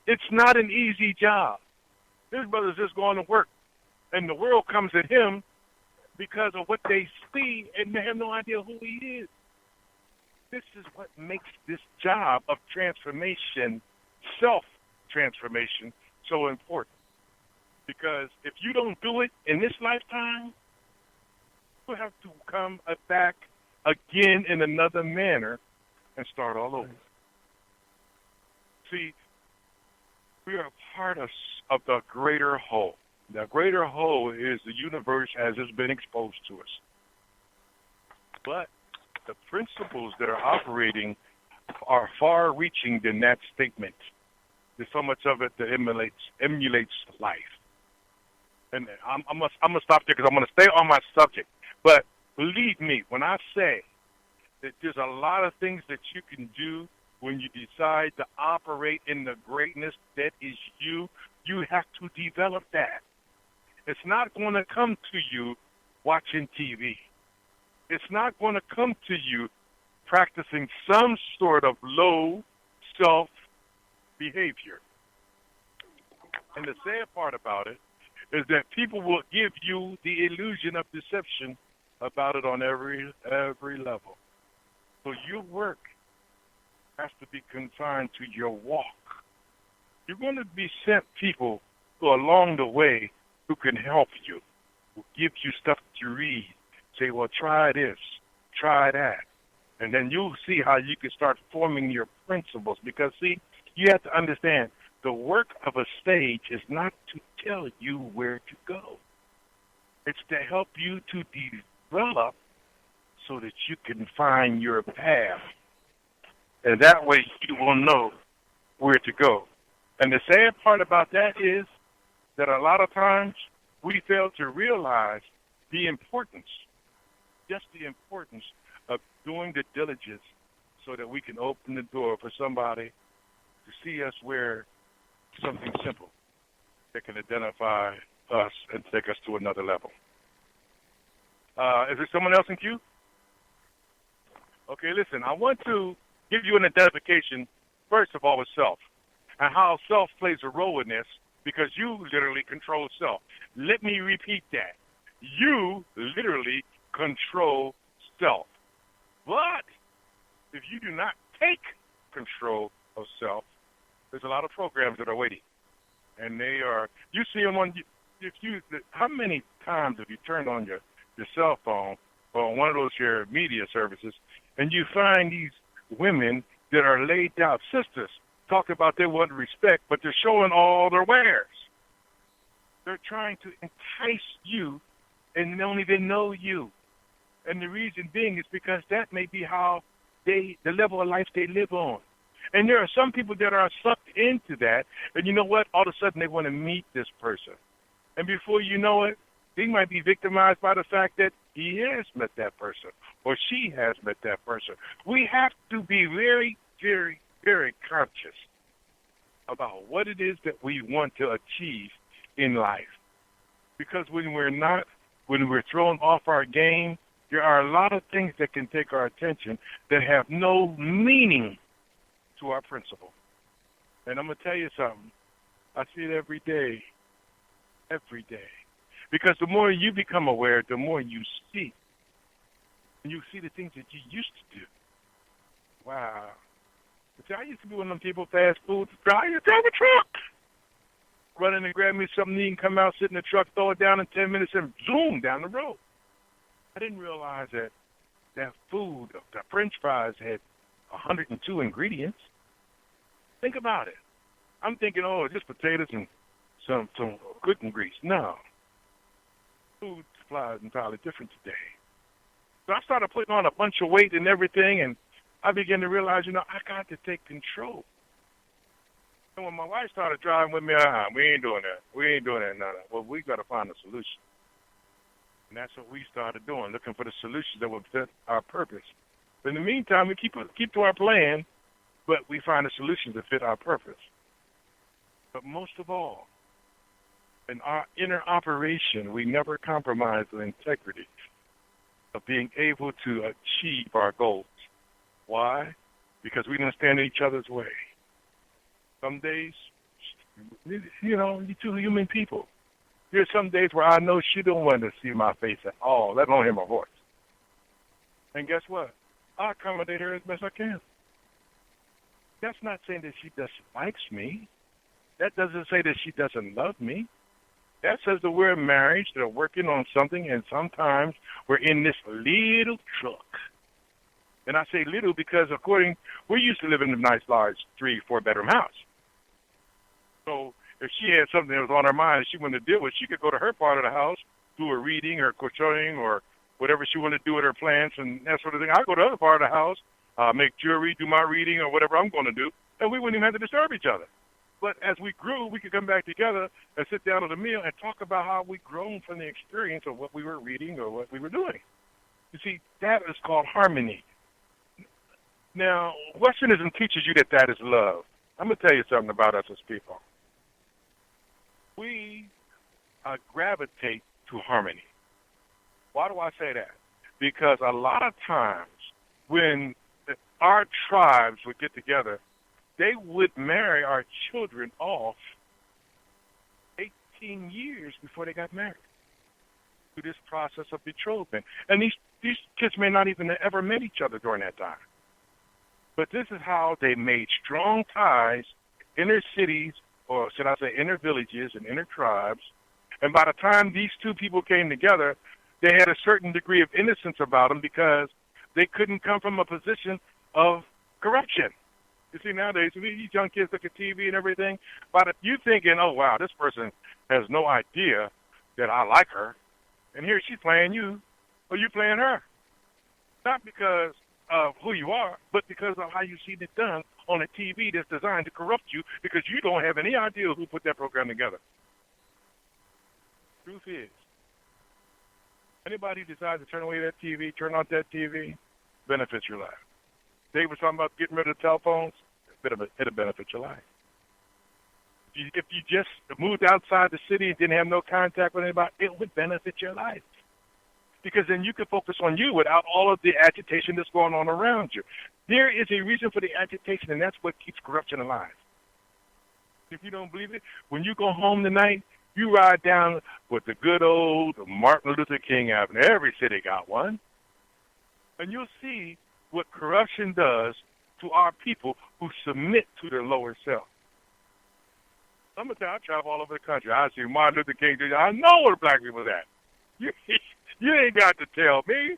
It's not an easy job. This brother's just going to work. And the world comes at him because of what they see, and they have no idea who he is. This is what makes this job of transformation, self-transformation, so important. Because if you don't do it in this lifetime, you'll have to come back again in another manner and start all over. See, we are part of the greater whole. The greater whole is the universe as it's been exposed to us. But the principles that are operating are far-reaching than that statement. There's so much of it that emulates life. And I'm gonna stop there because I'm gonna stay on my subject. But believe me, when I say that there's a lot of things that you can do when you decide to operate in the greatness that is you, you have to develop that. It's not going to come to you watching TV. It's not going to come to you practicing some sort of low self-behavior. And the sad part about it is that people will give you the illusion of deception about it on every level. So your work has to be confined to your walk. You're going to be sent people who along the way who can help you, who give you stuff to read, say, well, try this, try that. And then you'll see how you can start forming your principles. Because, see, you have to understand, the work of a stage is not to tell you where to go. It's to help you to develop so that you can find your path. And that way you will know where to go. And the sad part about that is that a lot of times we fail to realize the importance, just the importance of doing the diligence so that we can open the door for somebody to see us where something simple that can identify us and take us to another level. Is there someone else in queue? Okay, listen, I want to give you an identification, first of all, with self, and how self plays a role in this, because you literally control self. Let me repeat that. You literally control self. But if you do not take control of self, there's a lot of programs that are waiting. And they are, you see them on, how many times have you turned on your cell phone or one of those your media services, and you find these women that are laid out sisters talk about they want respect, but they're showing all their wares. They're trying to entice you and don't even know you. And the reason being is because that may be how the level of life they live on. And there are some people that are sucked into that, and you know what? All of a sudden they want to meet this person. And before you know it, they might be victimized by the fact that he has met that person or she has met that person. We have to be very, very, very conscious about what it is that we want to achieve in life. Because when we're thrown off our game, there are a lot of things that can take our attention that have no meaning to our principle. And I'm going to tell you something. I see it every day. Every day. Because the more you become aware, the more you see. And you see the things that you used to do. Wow. See, I used to be one of them people, fast food, drive a truck. Run in and grab me something to eat and come out, sit in the truck, throw it down in 10 minutes, and zoom down the road. I didn't realize that food, the French fries, had 102 ingredients. Think about it. I'm thinking, oh, just potatoes and some cooking grease. No. Food supply is entirely different today. So I started putting on a bunch of weight and everything, and I began to realize, I got to take control. And when my wife started driving with me, we ain't doing that. We ain't doing that, no. Well, we got to find a solution. And that's what we started doing, looking for the solutions that would fit our purpose. But in the meantime, we keep to our plan, but we find a solution to fit our purpose. But most of all, in our inner operation, we never compromise the integrity of being able to achieve our goals. Why? Because we don't stand in each other's way. Some days, you're two human people. There's some days where I know she don't want to see my face at all, let alone hear my voice. And guess what? I accommodate her as best I can. That's not saying that she doesn't like me. That doesn't say that she doesn't love me. That says that we're married, that are working on something, and sometimes we're in this little truck. And I say little because we're used to living in a nice, large 3-4 bedroom house. So if she had something that was on her mind that she wanted to deal with, she could go to her part of the house, do her reading, her crocheting, or whatever she wanted to do with her plants and that sort of thing. I go to the other part of the house, make jewelry, do my reading, or whatever I'm going to do, and we wouldn't even have to disturb each other. But as we grew, we could come back together and sit down at a meal and talk about how we grown from the experience of what we were reading or what we were doing. You see, that is called harmony. Now, Westernism teaches you that is love. I'm going to tell you something about us as people. We gravitate to harmony. Why do I say that? Because a lot of times when our tribes would get together, they would marry our children off 18 years before they got married through this process of betrothment. And these kids may not even have ever met each other during that time. But this is how they made strong ties in their cities, or should I say inner villages and inner tribes. And by the time these two people came together, they had a certain degree of innocence about them because they couldn't come from a position of corruption. You see, nowadays, these young kids look at TV and everything, but you thinking, oh, wow, this person has no idea that I like her, and here she's playing you, or you playing her. Not because of who you are, but because of how you see it done on a TV that's designed to corrupt you because you don't have any idea who put that program together. Truth is, anybody who decides to turn away that TV, turn off that TV, benefits your life. Dave was talking about getting rid of the telephones, it'll benefit your life. If you just moved outside the city and didn't have no contact with anybody, it would benefit your life. Because then you can focus on you without all of the agitation that's going on around you. There is a reason for the agitation, and that's what keeps corruption alive. If you don't believe it, when you go home tonight, you ride down with the good old Martin Luther King Avenue. Every city got one. And you'll see what corruption does to our people who submit to their lower self. I'm going to tell you, I travel all over the country. I see Martin Luther King. I know where the black people are at. You ain't got to tell me.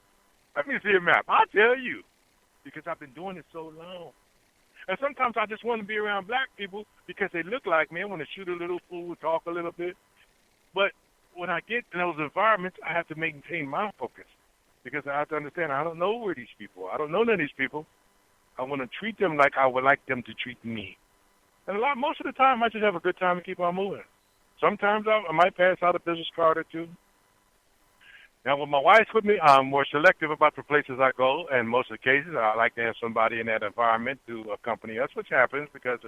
Let me see a map. I'll tell you because I've been doing it so long. And sometimes I just want to be around black people because they look like me. I want to shoot a little fool, talk a little bit. But when I get in those environments, I have to maintain my focus because I have to understand I don't know where these people are. I don't know none of these people. I want to treat them like I would like them to treat me. And most of the time, I just have a good time and keep on moving. Sometimes I might pass out a business card or two. Now, when my wife's with me, I'm more selective about the places I go, and most of the cases, I like to have somebody in that environment to accompany us, which happens because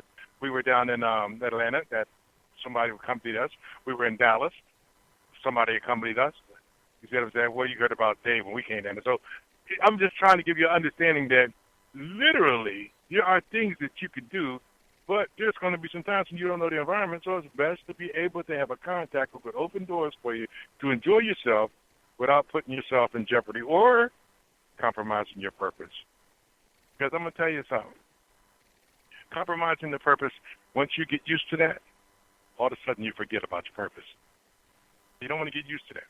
we were down in Atlanta, that somebody accompanied us. We were in Dallas, somebody accompanied us. You see what I'm saying? Well, you heard about Dave when we came down. So I'm just trying to give you an understanding that literally there are things that you could do, but there's going to be some times when you don't know the environment, so it's best to be able to have a contact who could open doors for you to enjoy yourself without putting yourself in jeopardy or compromising your purpose. Because I'm going to tell you something. Compromising the purpose, once you get used to that, all of a sudden you forget about your purpose. You don't want to get used to that.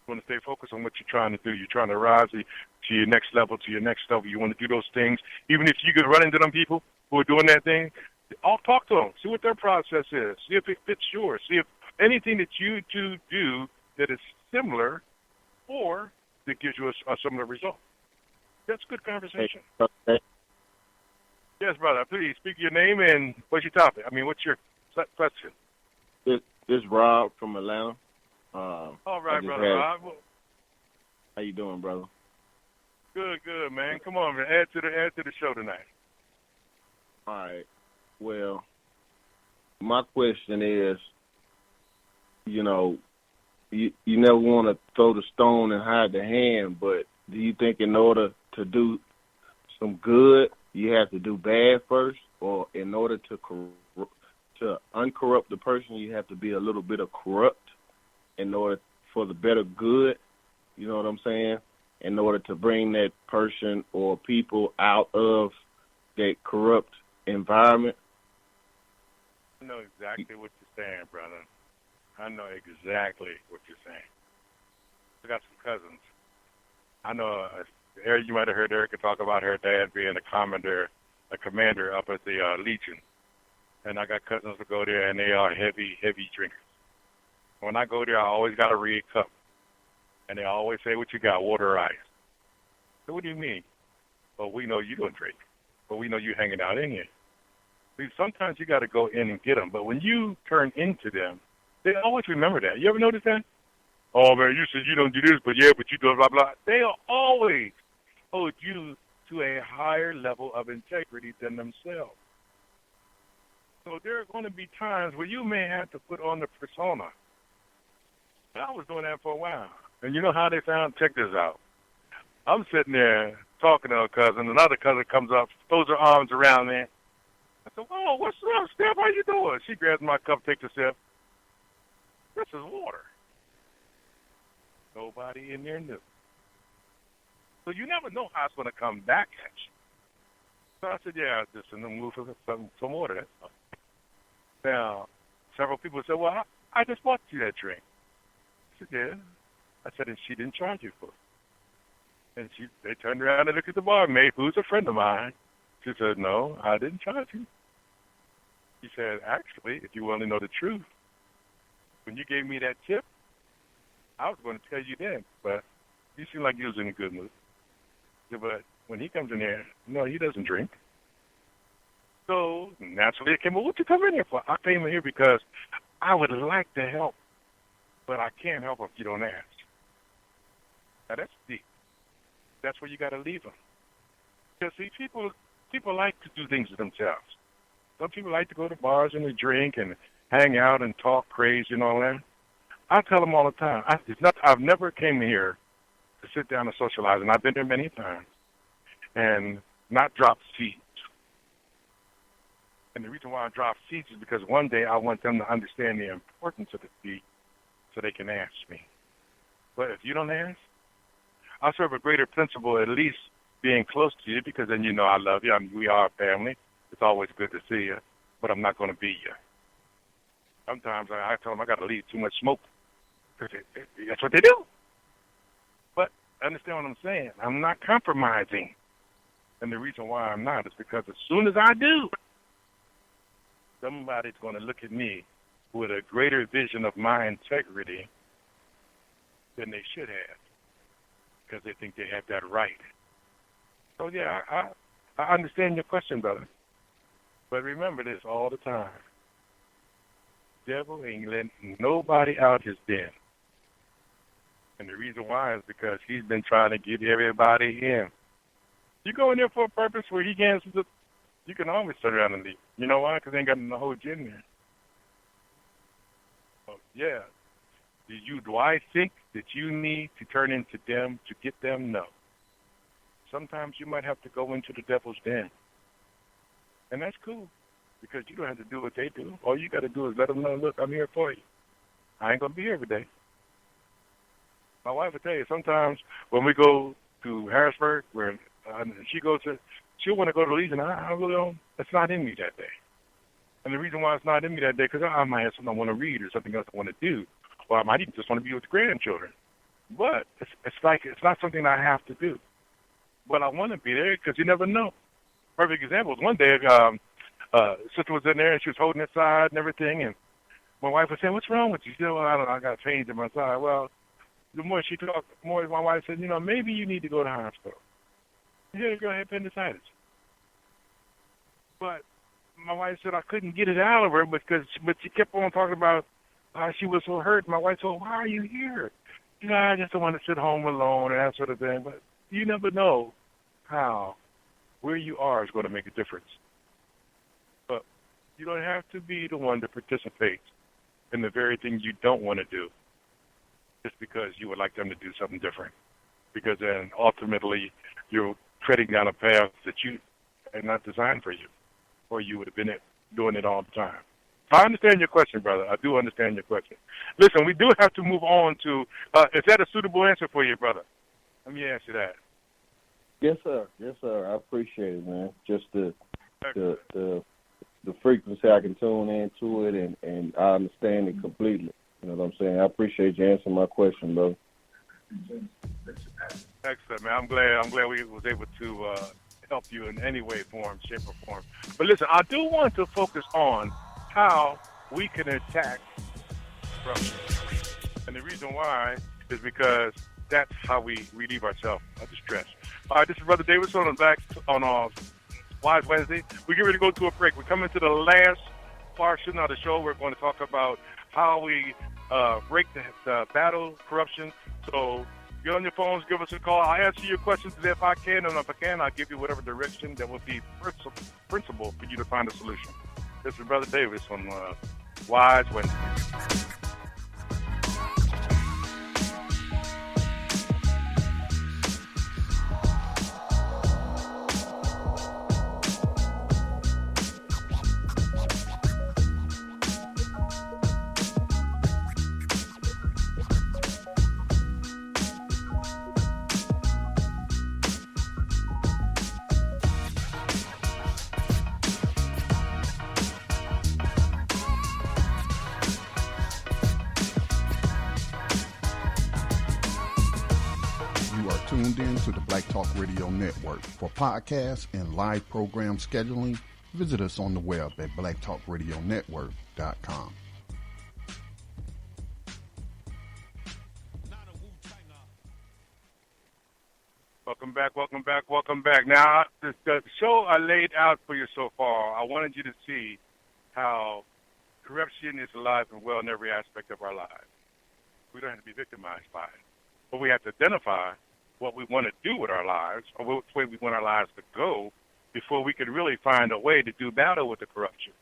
You want to stay focused on what you're trying to do. You're trying to rise to your next level, You want to do those things. Even if you could run into them people who are doing that thing, I'll talk to them. See what their process is. See if it fits yours. See if anything that you two do that is similar or that gives you a similar result. That's good conversation. Okay. Yes, brother. Please speak your name and what's your topic? What's your question? This is Rob from Atlanta. All right, brother Rob. How you doing, brother? Good, man. Come on, man. Add to the show tonight. All right. Well, my question is, you never want to throw the stone and hide the hand, but do you think in order to do some good, you have to do bad first, or in order to uncorrupt the person, you have to be a little bit of corrupt in order for the better good? You know what I'm saying? In order to bring that person or people out of that corrupt environment. I know exactly what you're saying, brother. I know exactly what you're saying. I got some cousins. I know you might have heard Erica talk about her dad being a commander up at the Legion. And I got cousins who go there, and they are heavy drinkers. When I go there, I always got a red cup. And they always say, what you got, water or ice? So what do you mean? Well, we know you don't drink, but we know you hanging out in here. See, sometimes you got to go in and get them. But when you turn into them, they always remember that. You ever notice that? Oh, man, you said you don't do this, but you do blah, blah. They'll always hold you to a higher level of integrity than themselves. So there are going to be times where you may have to put on the persona. I was doing that for a while. And you know how they found? Check this out. I'm sitting there talking to a cousin. Another cousin comes up, throws her arms around me. I said, "Whoa, what's up, Steph? How you doing?" She grabs my cup, takes a sip. This is water. Nobody in there knew. So you never know how it's going to come back at you. So I said, "Yeah, just in the mood for some water." That's all. Now, several people said, "Well, I just bought you that drink." I said, "Yeah." I said, "And she didn't charge you for it." And they turned around and looked at the barmaid, who's a friend of mine. She said, "No, I didn't charge you." He said, "Actually, if you want to know the truth, when you gave me that tip, I was going to tell you then, but you seem like you was in a good mood. He said, but when he comes in here, no, he doesn't drink." So naturally it came, "Well, what you come in here for?" I came in here because I would like to help, but I can't help if you don't ask. Now that's deep. That's where you got to leave them. Because see, people like to do things to themselves. Some people like to go to bars and drink and hang out and talk crazy and all that. I tell them all the time, I've never came here to sit down and socialize, and I've been there many times, and not drop seeds. And the reason why I drop seeds is because one day I want them to understand the importance of the seed so they can ask me. But if you don't ask, I serve a greater principle, at least being close to you, because then you know I love you. We are a family. It's always good to see you, but I'm not going to beat you. Sometimes I tell them I got to leave too much smoke, because that's what they do. But understand what I'm saying. I'm not compromising. And the reason why I'm not is because as soon as I do, somebody's going to look at me with a greater vision of my integrity than they should have, because they think they have that right. So, yeah, I understand your question, brother. But remember this all the time. Devil ain't letting nobody out his den. And the reason why is because he's been trying to get everybody in. You go in there for a purpose where he can't, you can always turn around and leave. You know why? Because they ain't got no hold you in there. Oh, yeah. Do I think that you need to turn into them to get them? No. Sometimes you might have to go into the devil's den. And that's cool, because you don't have to do what they do. All you got to do is let them know, look, I'm here for you. I ain't going to be here every day. My wife will tell you, sometimes when we go to Harrisburg, where she'll want to go to Legion. I really don't, it's not in me that day. And the reason why it's not in me that day, because I might have something I want to read or something else I want to do. Or I might even just want to be with the grandchildren. But it's not something I have to do. But I want to be there because you never know. Perfect example is one day, sister was in there and she was holding her side and everything, and my wife was saying, "What's wrong with you?" She said, "Well, I don't know, I got pains in my side." Well, the more she talked, the more my wife said, "Maybe you need to go to the hospital." Yeah, go ahead, appendicitis. But my wife said I couldn't get it out of her but she kept on talking about how she was so hurt. My wife said, "Why are you here?" I just don't want to sit home alone and that sort of thing. But you never know where you are is going to make a difference. But you don't have to be the one to participate in the very thing you don't want to do just because you would like them to do something different. Because then ultimately you're treading down a path that you are not designed for you, or you would have been doing it all the time. I understand your question, brother. I do understand your question. Listen, we do have to move on to, is that a suitable answer for you, brother? Let me ask you that. Yes, sir. Yes, sir. I appreciate it, man. Just the frequency I can tune into it, and I understand it completely. You know what I'm saying? I appreciate you answering my question, brother. Excellent, man. I'm glad we was able to help you in any way, form, shape, or form. But listen, I do want to focus on how we can attack corruption. And the reason why is because that's how we relieve ourselves of the stress. All right, this is Brother Davis on Wise Wednesday. We get ready to go to a break. We're coming to the last portion of the show. We're going to talk about how we break the battle corruption. So get on your phones, give us a call. I'll answer your questions if I can, and if I can, I'll give you whatever direction that would be principle for you to find a solution. This is Brother Davis on Wise Wednesday. tuned in to the Black Talk Radio Network. For podcasts and live program scheduling, visit us on the web at blacktalkradionetwork.com. Welcome back. Now, the show I laid out for you so far, I wanted you to see how corruption is alive and well in every aspect of our lives. We don't have to be victimized by it. But we have to identify what we want to do with our lives or which way we want our lives to go before we can really find a way to do battle with the corruption.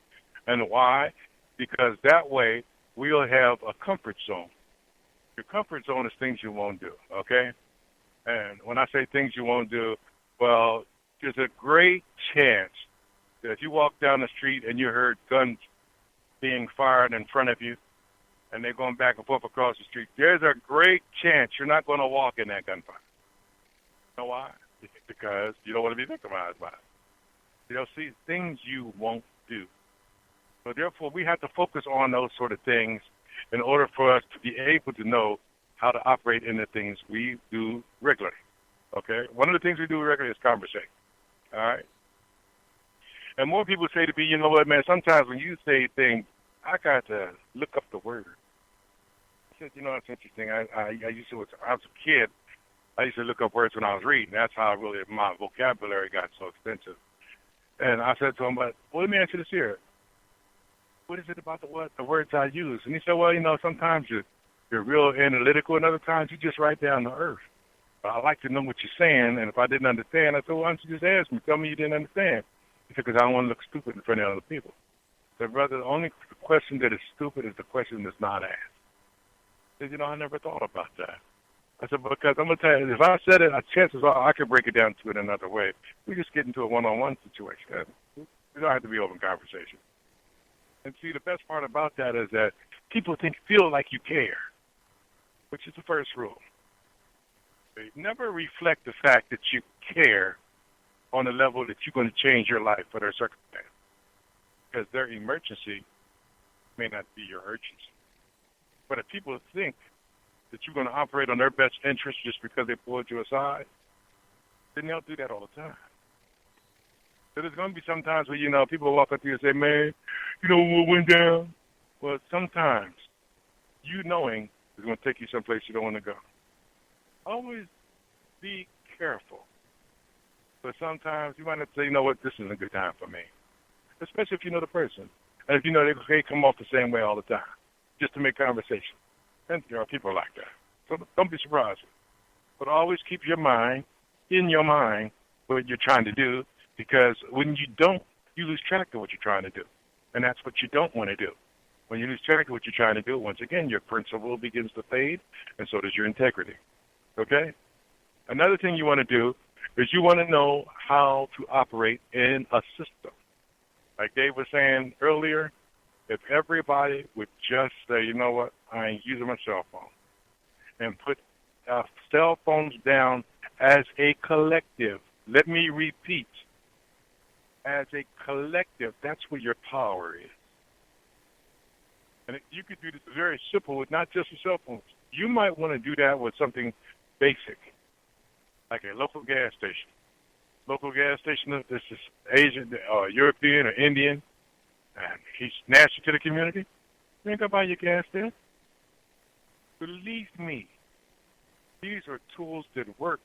And why? Because that way we'll have a comfort zone. Your comfort zone is things you won't do, okay? And when I say things you won't do, well, there's a great chance that if you walk down the street and you heard guns being fired in front of you and they're going back and forth across the street, there's a great chance you're not going to walk in that gunfire. You know why? Because you don't want to be victimized by it. You know, see, things you won't do. So therefore, we have to focus on those sort of things in order for us to be able to know how to operate in the things we do regularly, okay? One of the things we do regularly is conversate, all right? And more people say to me, you know what, man, sometimes when you say things, I got to look up the word. I said, you know, that's interesting. I used to, when I was a kid, I used to look up words when I was reading. That's how really my vocabulary got so extensive. And I said to him, but well, let me ask you this here. What is it about the words I use? And he said, well, you know, sometimes you're real analytical, and other times you just write down the earth. But I like to know what you're saying, and if I didn't understand, I said, well, why don't you just ask me? Tell me you didn't understand. He said, because I don't want to look stupid in front of other people. I said, brother, the only question that is stupid is the question that's not asked. He said, you know, I never thought about that. I said, because I'm going to tell you, if I said it, chances are I could break it down to it another way. We just get into a one-on-one situation. We don't have to be open conversation. And see, the best part about that is that people feel like you care, which is the first rule. They never reflect the fact that you care on the level that you're going to change your life for their circumstance. Because their emergency may not be your urgency. But if people think that you're going to operate on their best interest just because they pulled you aside, then they'll do that all the time. So there's going to be some times where, you know, people walk up to you and say, man, you know what went down? Well, sometimes you knowing is going to take you someplace you don't want to go. Always be careful. But sometimes you might have to say, you know what, this isn't a good time for me. Especially if you know the person. And if you know they come off the same way all the time, just to make conversation. And there are people like that. So don't be surprised. But always keep your mind in your mind what you're trying to do, because when you don't, you lose track of what you're trying to do. And that's what you don't want to do. When you lose track of what you're trying to do, once again, your principle begins to fade, and so does your integrity. Okay? Another thing you want to do is you want to know how to operate in a system. Like Dave was saying earlier, if everybody would just say, you know what, I ain't using my cell phone, and put cell phones down as a collective. Let me repeat, as a collective, that's where your power is. And you could do this very simple with not just your cell phones. You might want to do that with something basic, like a local gas station. Local gas station, this is Asian, European, or Indian, and he's nasty to the community. You ain't gonna buy your gas there. Believe me, these are tools that work,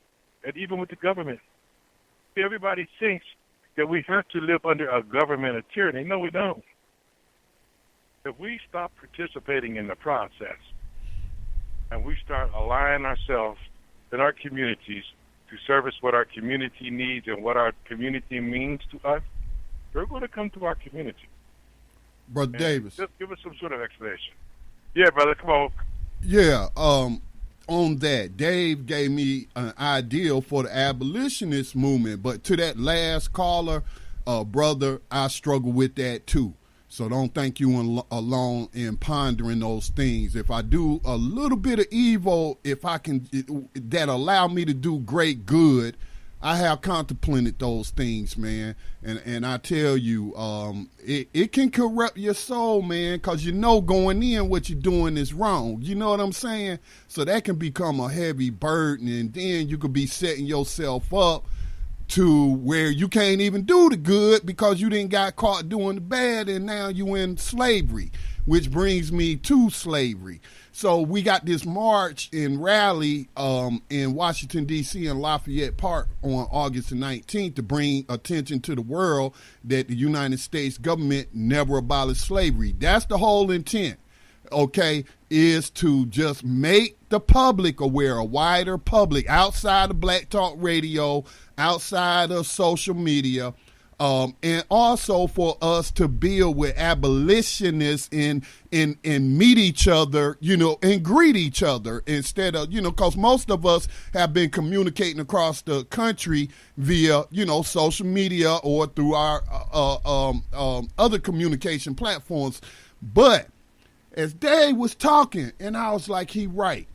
and even with the government. Everybody thinks that we have to live under a government of tyranny. No, we don't. If we stop participating in the process and we start aligning ourselves in our communities to service what our community needs and what our community means to us, they're going to come to our community. Brother And Davis. just give us some sort of explanation. Yeah, brother, come on. Yeah, on that, Dave gave me an ideal for the abolitionist movement, but to that last caller, brother, I struggle with that too. So don't think you alone in pondering those things. If I do a little bit of evil, if I can, that allow me to do great good, I have contemplated those things, man, and I tell you, it can corrupt your soul, man, because you know going in what you're doing is wrong. You know what I'm saying? So that can become a heavy burden, and then you could be setting yourself up to where you can't even do the good because you didn't got caught doing the bad, and now you in slavery, which brings me to slavery. So we got this march and rally in Washington, D.C. in Lafayette Park on August the 19th to bring attention to the world that the United States government never abolished slavery. That's the whole intent, okay, is to just make the public aware, a wider public, outside of Black Talk Radio, outside of social media, and also for us to build with abolitionists and meet each other, you know, and greet each other instead of, you know, because most of us have been communicating across the country via, you know, social media or through our other communication platforms. But as Dave was talking, and I was like, he right.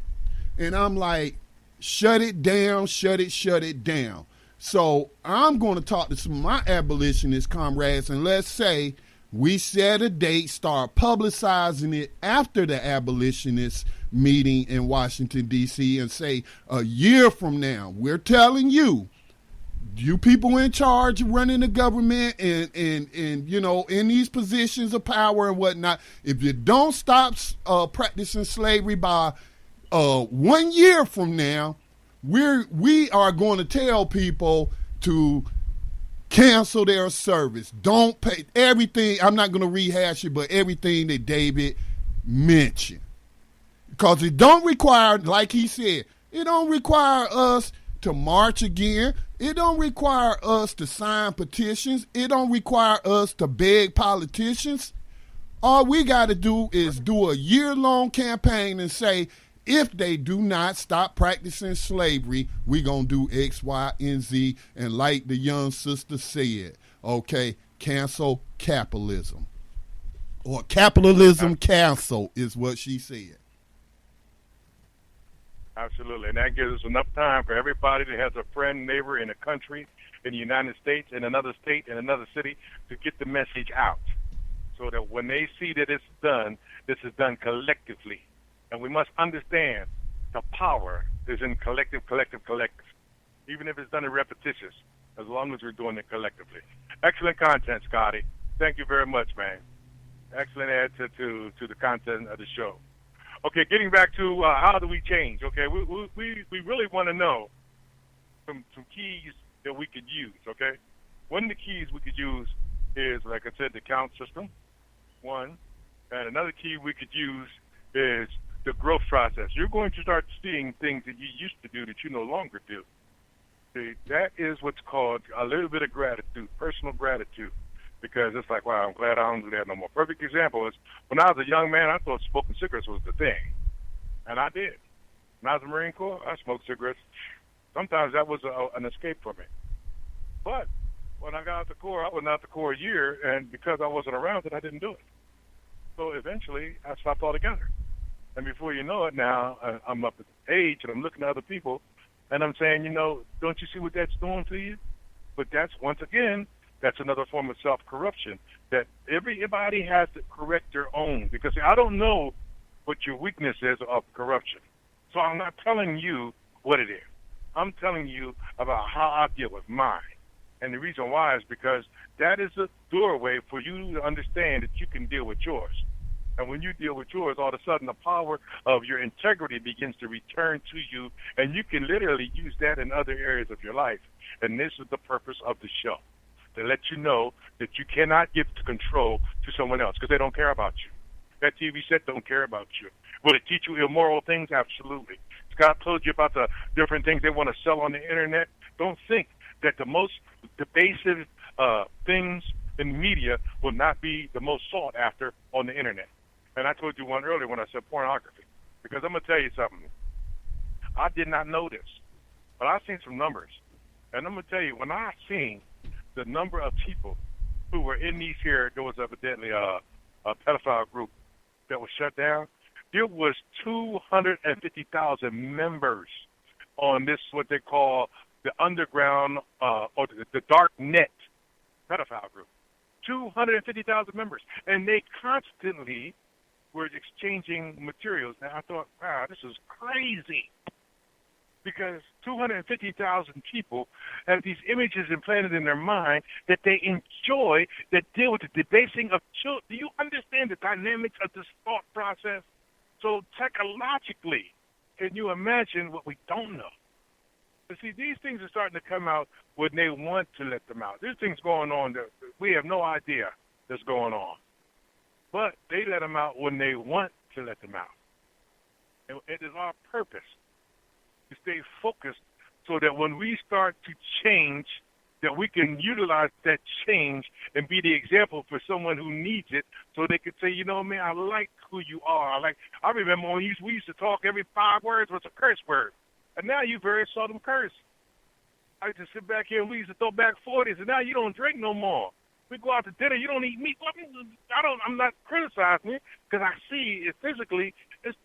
And I'm like, shut it down, shut it down. So I'm going to talk to some of my abolitionist comrades, and let's say we set a date, start publicizing it after the abolitionist meeting in Washington, D.C., and say a year from now, we're telling you, you people in charge of running the government and you know, in these positions of power and whatnot, if you don't stop practicing slavery by 1 year from now, we are going to tell people to cancel their service. Don't pay everything. I'm not going to rehash it, but everything that David mentioned. Because it don't require, like he said, it don't require us to march again. It don't require us to sign petitions. It don't require us to beg politicians. All we got to do is do a year-long campaign and say, if they do not stop practicing slavery, we going to do X, Y, and Z. And like the young sister said, okay, cancel capitalism. Or capitalism cancel is what she said. Absolutely. And that gives us enough time for everybody that has a friend, neighbor in a country, in the United States, in another state, in another city, to get the message out. So that when they see that it's done, this is done collectively. And we must understand the power is in collective. Even if it's done in repetitious, as long as we're doing it collectively. Excellent content, Scotty. Thank you very much, man. Excellent add to the content of the show. Okay, getting back to how do we change? Okay, we really want to know some keys that we could use. Okay, one of the keys we could use is, like I said, the count system. One, and another key we could use is the growth process. You're going to start seeing things that you used to do that you no longer do. See, that is what's called a little bit of gratitude, personal gratitude, because it's like, wow, I'm glad I don't do that no more. Perfect example is when I was a young man, I thought smoking cigarettes was the thing, and I did. When I was in the Marine Corps, I smoked cigarettes. Sometimes that was an escape for me. But when I got out the Corps, I was out the Corps a year, and because I wasn't around it, I didn't do it. So eventually, I stopped altogether. And before you know it now, I'm up at age, and I'm looking at other people, and I'm saying, you know, don't you see what that's doing to you? But that's, once again, that's another form of self-corruption, that everybody has to correct their own. Because I don't know what your weakness is of corruption. So I'm not telling you what it is. I'm telling you about how I deal with mine. And the reason why is because that is a doorway for you to understand that you can deal with yours. And when you deal with yours, all of a sudden the power of your integrity begins to return to you, and you can literally use that in other areas of your life. And this is the purpose of the show, to let you know that you cannot give the control to someone else because they don't care about you. That TV set don't care about you. Will it teach you immoral things? Absolutely. Scott told you about the different things they want to sell on the internet. Don't think that the most debasive things in media will not be the most sought after on the internet. And I told you one earlier when I said pornography, because I'm going to tell you something. I did not know this, but I've seen some numbers. And I'm going to tell you, when I seen the number of people who were in these here, there was evidently a pedophile group that was shut down. There was 250,000 members on this, what they call the underground or the dark net pedophile group. 250,000 members, and they constantly were exchanging materials. Now I thought, wow, this is crazy, because 250,000 people have these images implanted in their mind that they enjoy, that deal with the debasing of children. Do you understand the dynamics of this thought process? So psychologically, can you imagine what we don't know? But see, these things are starting to come out when they want to let them out. There's things going on that we have no idea that's going on. But they let them out when they want to let them out. And it is our purpose to stay focused so that when we start to change, that we can utilize that change and be the example for someone who needs it, so they could say, you know, man, I like who you are. I remember when we used to talk, every 5 words was a curse word. And now you very seldom curse. I used to sit back here and we used to throw back 40s, and now you don't drink no more. We go out to dinner, you don't eat meat. I'm not criticizing it, because I see it physically. It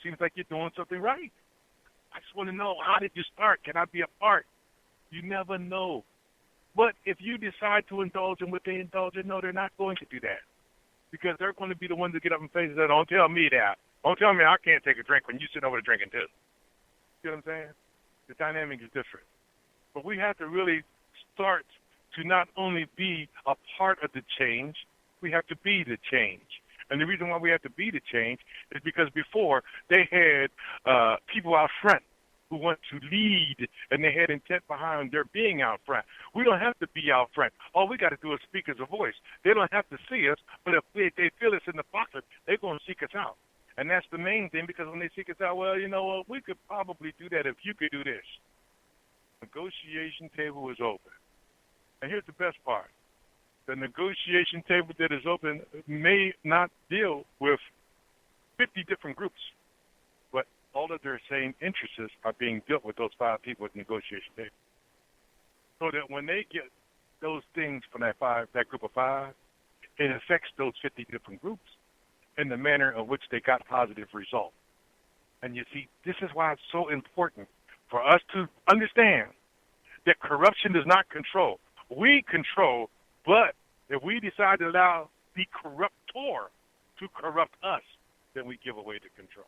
seems like you're doing something right. I just want to know, how did you start? Can I be a part? You never know. But if you decide to indulge in what they indulge in, no, they're not going to do that, because they're going to be the ones to get up and say, don't tell me that. Don't tell me I can't take a drink when you sit over there drinking too. You know what I'm saying? The dynamic is different. But we have to really start to not only be a part of the change, we have to be the change. And the reason why we have to be the change is because before they had people out front who want to lead, and they had intent behind their being out front. We don't have to be out front. All we got to do is speak as a voice. They don't have to see us, but if they feel us in the pocket, they're going to seek us out. And that's the main thing, because when they seek us out, well, you know what, we could probably do that if you could do this. Negotiation table is open. And here's the best part. The negotiation table that is open may not deal with 50 different groups, but all of their same interests are being dealt with those 5 people at the negotiation table. So that when they get those things from that group of 5, it affects those 50 different groups in the manner in which they got positive results. And you see, this is why it's so important for us to understand that corruption does not control. We control, but if we decide to allow the corruptor to corrupt us, then we give away the control.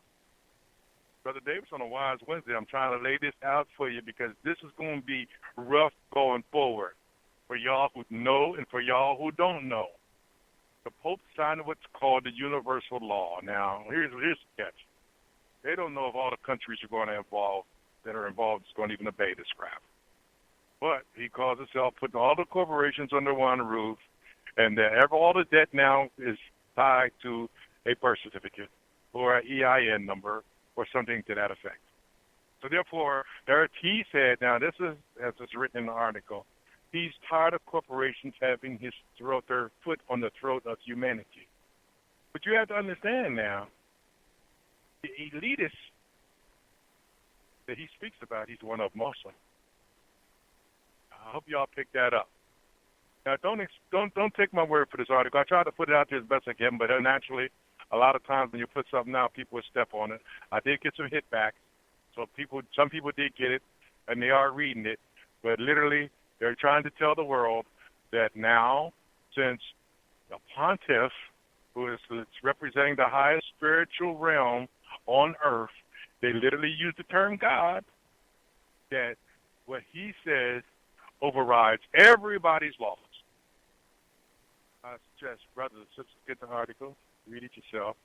Brother Davis, on a Wise Wednesday, I'm trying to lay this out for you, because this is going to be rough going forward for y'all who know and for y'all who don't know. The Pope signed what's called the universal law. Now, here's the catch. They don't know if all the countries are going to involved is going to even obey this crap. But he calls himself putting all the corporations under one roof, and all the debt now is tied to a birth certificate or an EIN number or something to that effect. So therefore, he said, now this is, as it's written in the article, he's tired of corporations having their foot on the throat of humanity. But you have to understand now, the elitists that he speaks about, he's one of Muslim. I hope y'all pick that up. Now, don't take my word for this article. I try to put it out there as best I can, but naturally, a lot of times when you put something out, people will step on it. I did get some hit back, so some people did get it, and they are reading it. But literally, they're trying to tell the world that now, since the pontiff, who is representing the highest spiritual realm on earth, they literally use the term God, that what he says overrides everybody's laws. I suggest, brothers and sisters, get the article, read it yourself,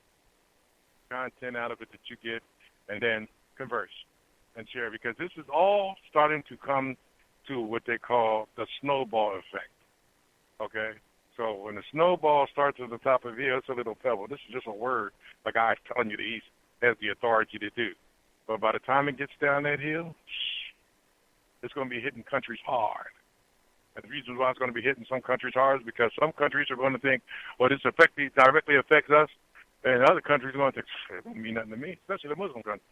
content out of it that you get, and then converse and share, because this is all starting to come to what they call the snowball effect, okay? So when the snowball starts at the top of the hill, it's a little pebble. This is just a word the guy's telling you that he has the authority to do. But by the time it gets down that hill, it's going to be hitting countries hard. And the reason why it's going to be hitting some countries hard is because some countries are going to think, well, this directly affects us, and other countries are going to think, it doesn't mean nothing to me, especially the Muslim countries.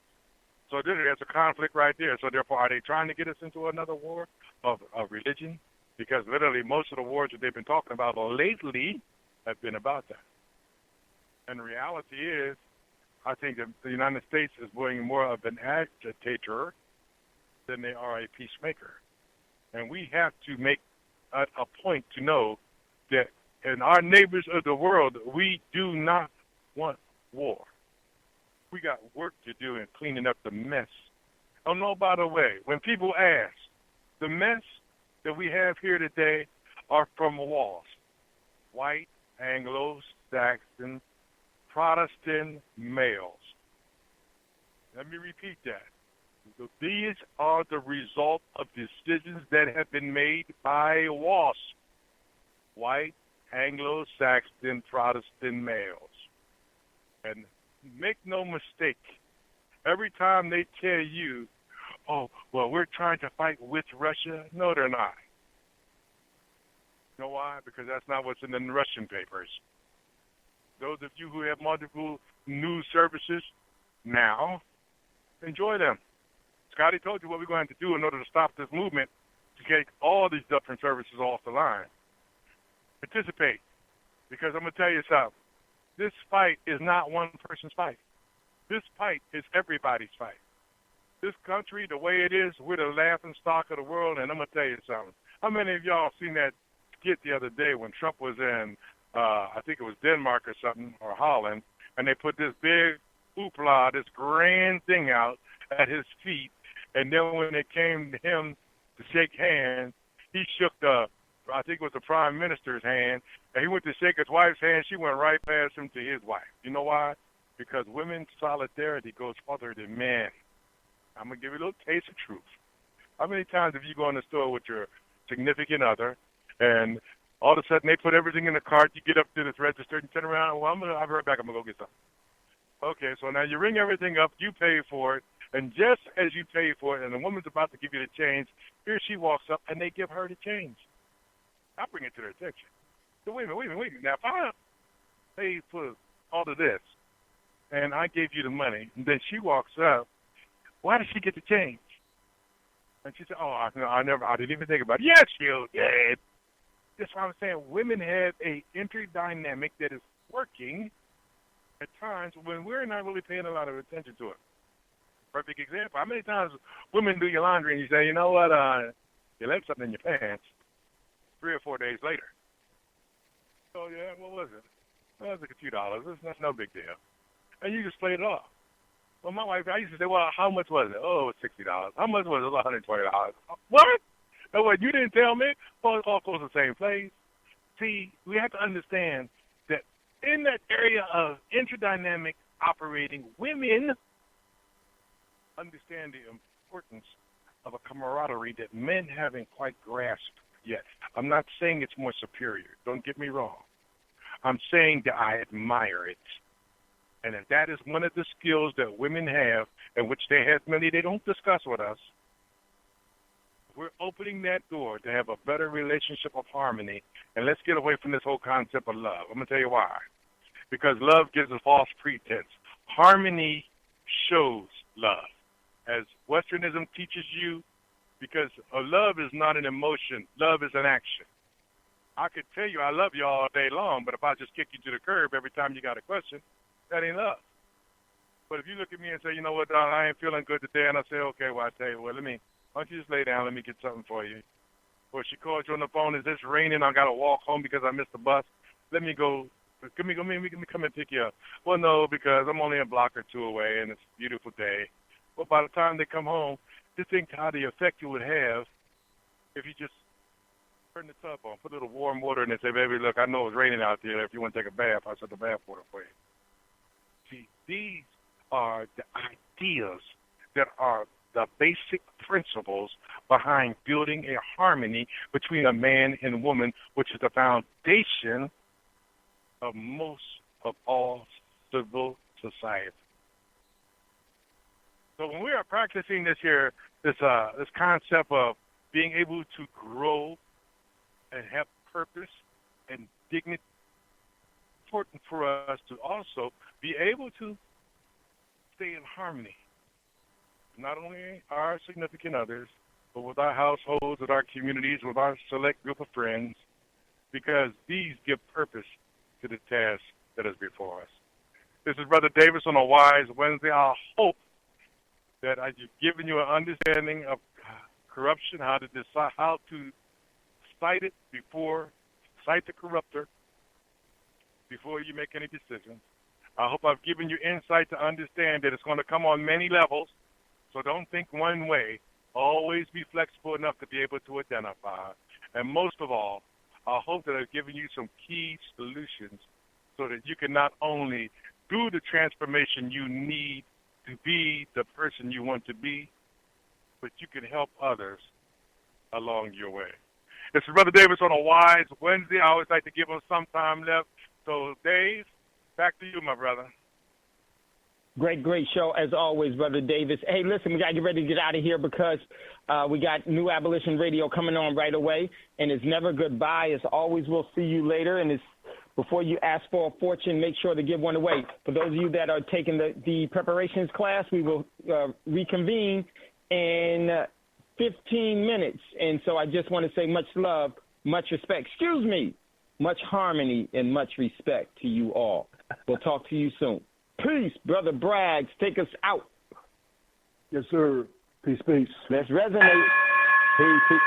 So there's a conflict right there. So therefore, are they trying to get us into another war of religion? Because literally most of the wars that they've been talking about lately have been about that. And the reality is, I think that the United States is being more of an agitator than they are a peacemaker. And we have to make a point to know that in our neighbors of the world, we do not want war. We got work to do in cleaning up the mess. Oh, no, by the way, when people ask, the mess that we have here today are from walls. White, Anglo-Saxon, Protestant males. Let me repeat that. These are the result of decisions that have been made by WASP, white, Anglo-Saxon, Protestant males. And make no mistake, every time they tell you, oh, well, we're trying to fight with Russia, no, they're not. You know why? Because that's not what's in the Russian papers. Those of you who have multiple news services now, enjoy them. Scotty told you what we're going to do in order to stop this movement to take all these different services off the line. Participate. Because I'm going to tell you something. This fight is not one person's fight. This fight is everybody's fight. This country, the way it is, we're the laughing stock of the world, and I'm going to tell you something. How many of y'all seen that skit the other day when Trump was in, I think it was Denmark or something, or Holland, and they put this big hoopla, this grand thing out at his feet, and then when it came to him to shake hands, he shook I think it was the Prime Minister's hand, and he went to shake his wife's hand. She went right past him to his wife. You know why? Because women's solidarity goes further than men. I'm going to give you a little taste of truth. How many times have you gone to the store with your significant other, and all of a sudden they put everything in the cart, you get up to this register and turn around, well, I'll be right back, I'm going to go get something. Okay, so now you ring everything up, you pay for it, and just as you pay for it and the woman's about to give you the change, here she walks up and they give her the change. I bring it to their attention. So wait a minute. Now, if I pay for all of this and I gave you the money, and then she walks up, why did she get the change? And she said, oh, I didn't even think about it. Yes, you did. That's why I'm saying women have a interdynamic that is working at times when we're not really paying a lot of attention to it. Perfect example. How many times women do your laundry and you say, you know what, you left something in your pants 3 or 4 days later. So, yeah, what was it? Well, it was a few dollars. That's no big deal. And you just play it off. Well, my wife, I used to say, well, how much was it? Oh, it was $60. How much was it? It was $120. What? Oh, what, you didn't tell me? Well, it all goes to the same place. See, we have to understand that in that area of interdynamic operating, women understand the importance of a camaraderie that men haven't quite grasped yet. I'm not saying it's more superior. Don't get me wrong. I'm saying that I admire it. And if that is one of the skills that women have, and which they have many they don't discuss with us, we're opening that door to have a better relationship of harmony. And let's get away from this whole concept of love. I'm going to tell you why. Because love gives a false pretense. Harmony shows love. As Westernism teaches you, because love is not an emotion. Love is an action. I could tell you I love you all day long, but if I just kick you to the curb every time you got a question, that ain't love. But if you look at me and say, you know what, I ain't feeling good today, and I say, okay, well, I tell you what, why don't you just lay down, let me get something for you. Or she calls you on the phone, is this raining, I got to walk home because I missed the bus. Let me come and pick you up. Well, no, because I'm only a block or two away, and it's a beautiful day. Well, by the time they come home, just think how the effect you would have if you just turn the tub on, put a little warm water in and say, baby, look, I know it's raining out there. If you want to take a bath, I'll set the bath water for you. See, these are the ideas that are the basic principles behind building a harmony between a man and woman, which is the foundation of most of all civil society. So when we are practicing this concept of being able to grow and have purpose and dignity, it's important for us to also be able to stay in harmony, not only our significant others, but with our households, with our communities, with our select group of friends, because these give purpose to the task that is before us. This is Brother Davis on a Wise Wednesday. I hope that I've given you an understanding of corruption, how to decide, how to cite it cite the corrupter before you make any decisions. I hope I've given you insight to understand that it's going to come on many levels, so don't think one way. Always be flexible enough to be able to identify. And most of all, I hope that I've given you some key solutions so that you can not only do the transformation you need to be the person you want to be, but you can help others along your way. This is Brother Davis on a Wise Wednesday. I always like to give him some time left. So, Dave, back to you, my brother. Great show, as always, Brother Davis. Hey, listen, we got to get ready to get out of here because we got New Abolition Radio coming on right away, and it's never goodbye. It's always we'll see you later, and it's before you ask for a fortune, make sure to give one away. For those of you that are taking the preparations class, we will reconvene in 15 minutes. And so I just want to say much love, much respect. Much harmony and much respect to you all. We'll talk to you soon. Peace, Brother Braggs. Take us out. Yes, sir. Peace. Let's resonate. Peace.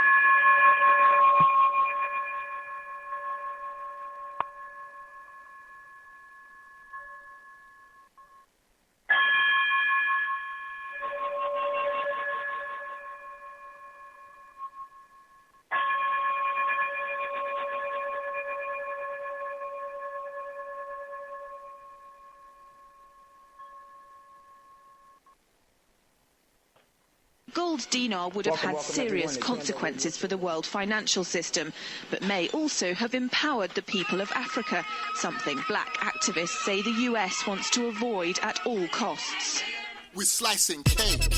Gold dinar would have had serious consequences for the world financial system, but may also have empowered the people of Africa, something black activists say the US wants to avoid at all costs. We're slicing cake.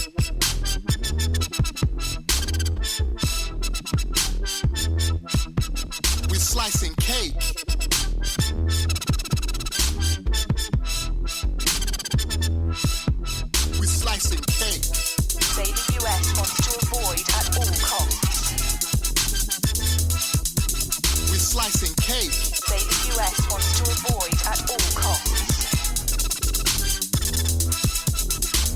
We're slicing cake. We're slicing cake. Say the US wants to avoid at all costs. We're slicing cake. Say the US wants to avoid at all costs.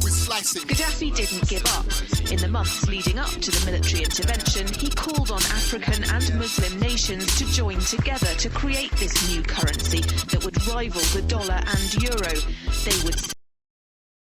We're slicing. Gaddafi didn't give up. In the months leading up to the military intervention, he called on African and Muslim nations to join together to create this new currency that would rival the dollar and euro. They would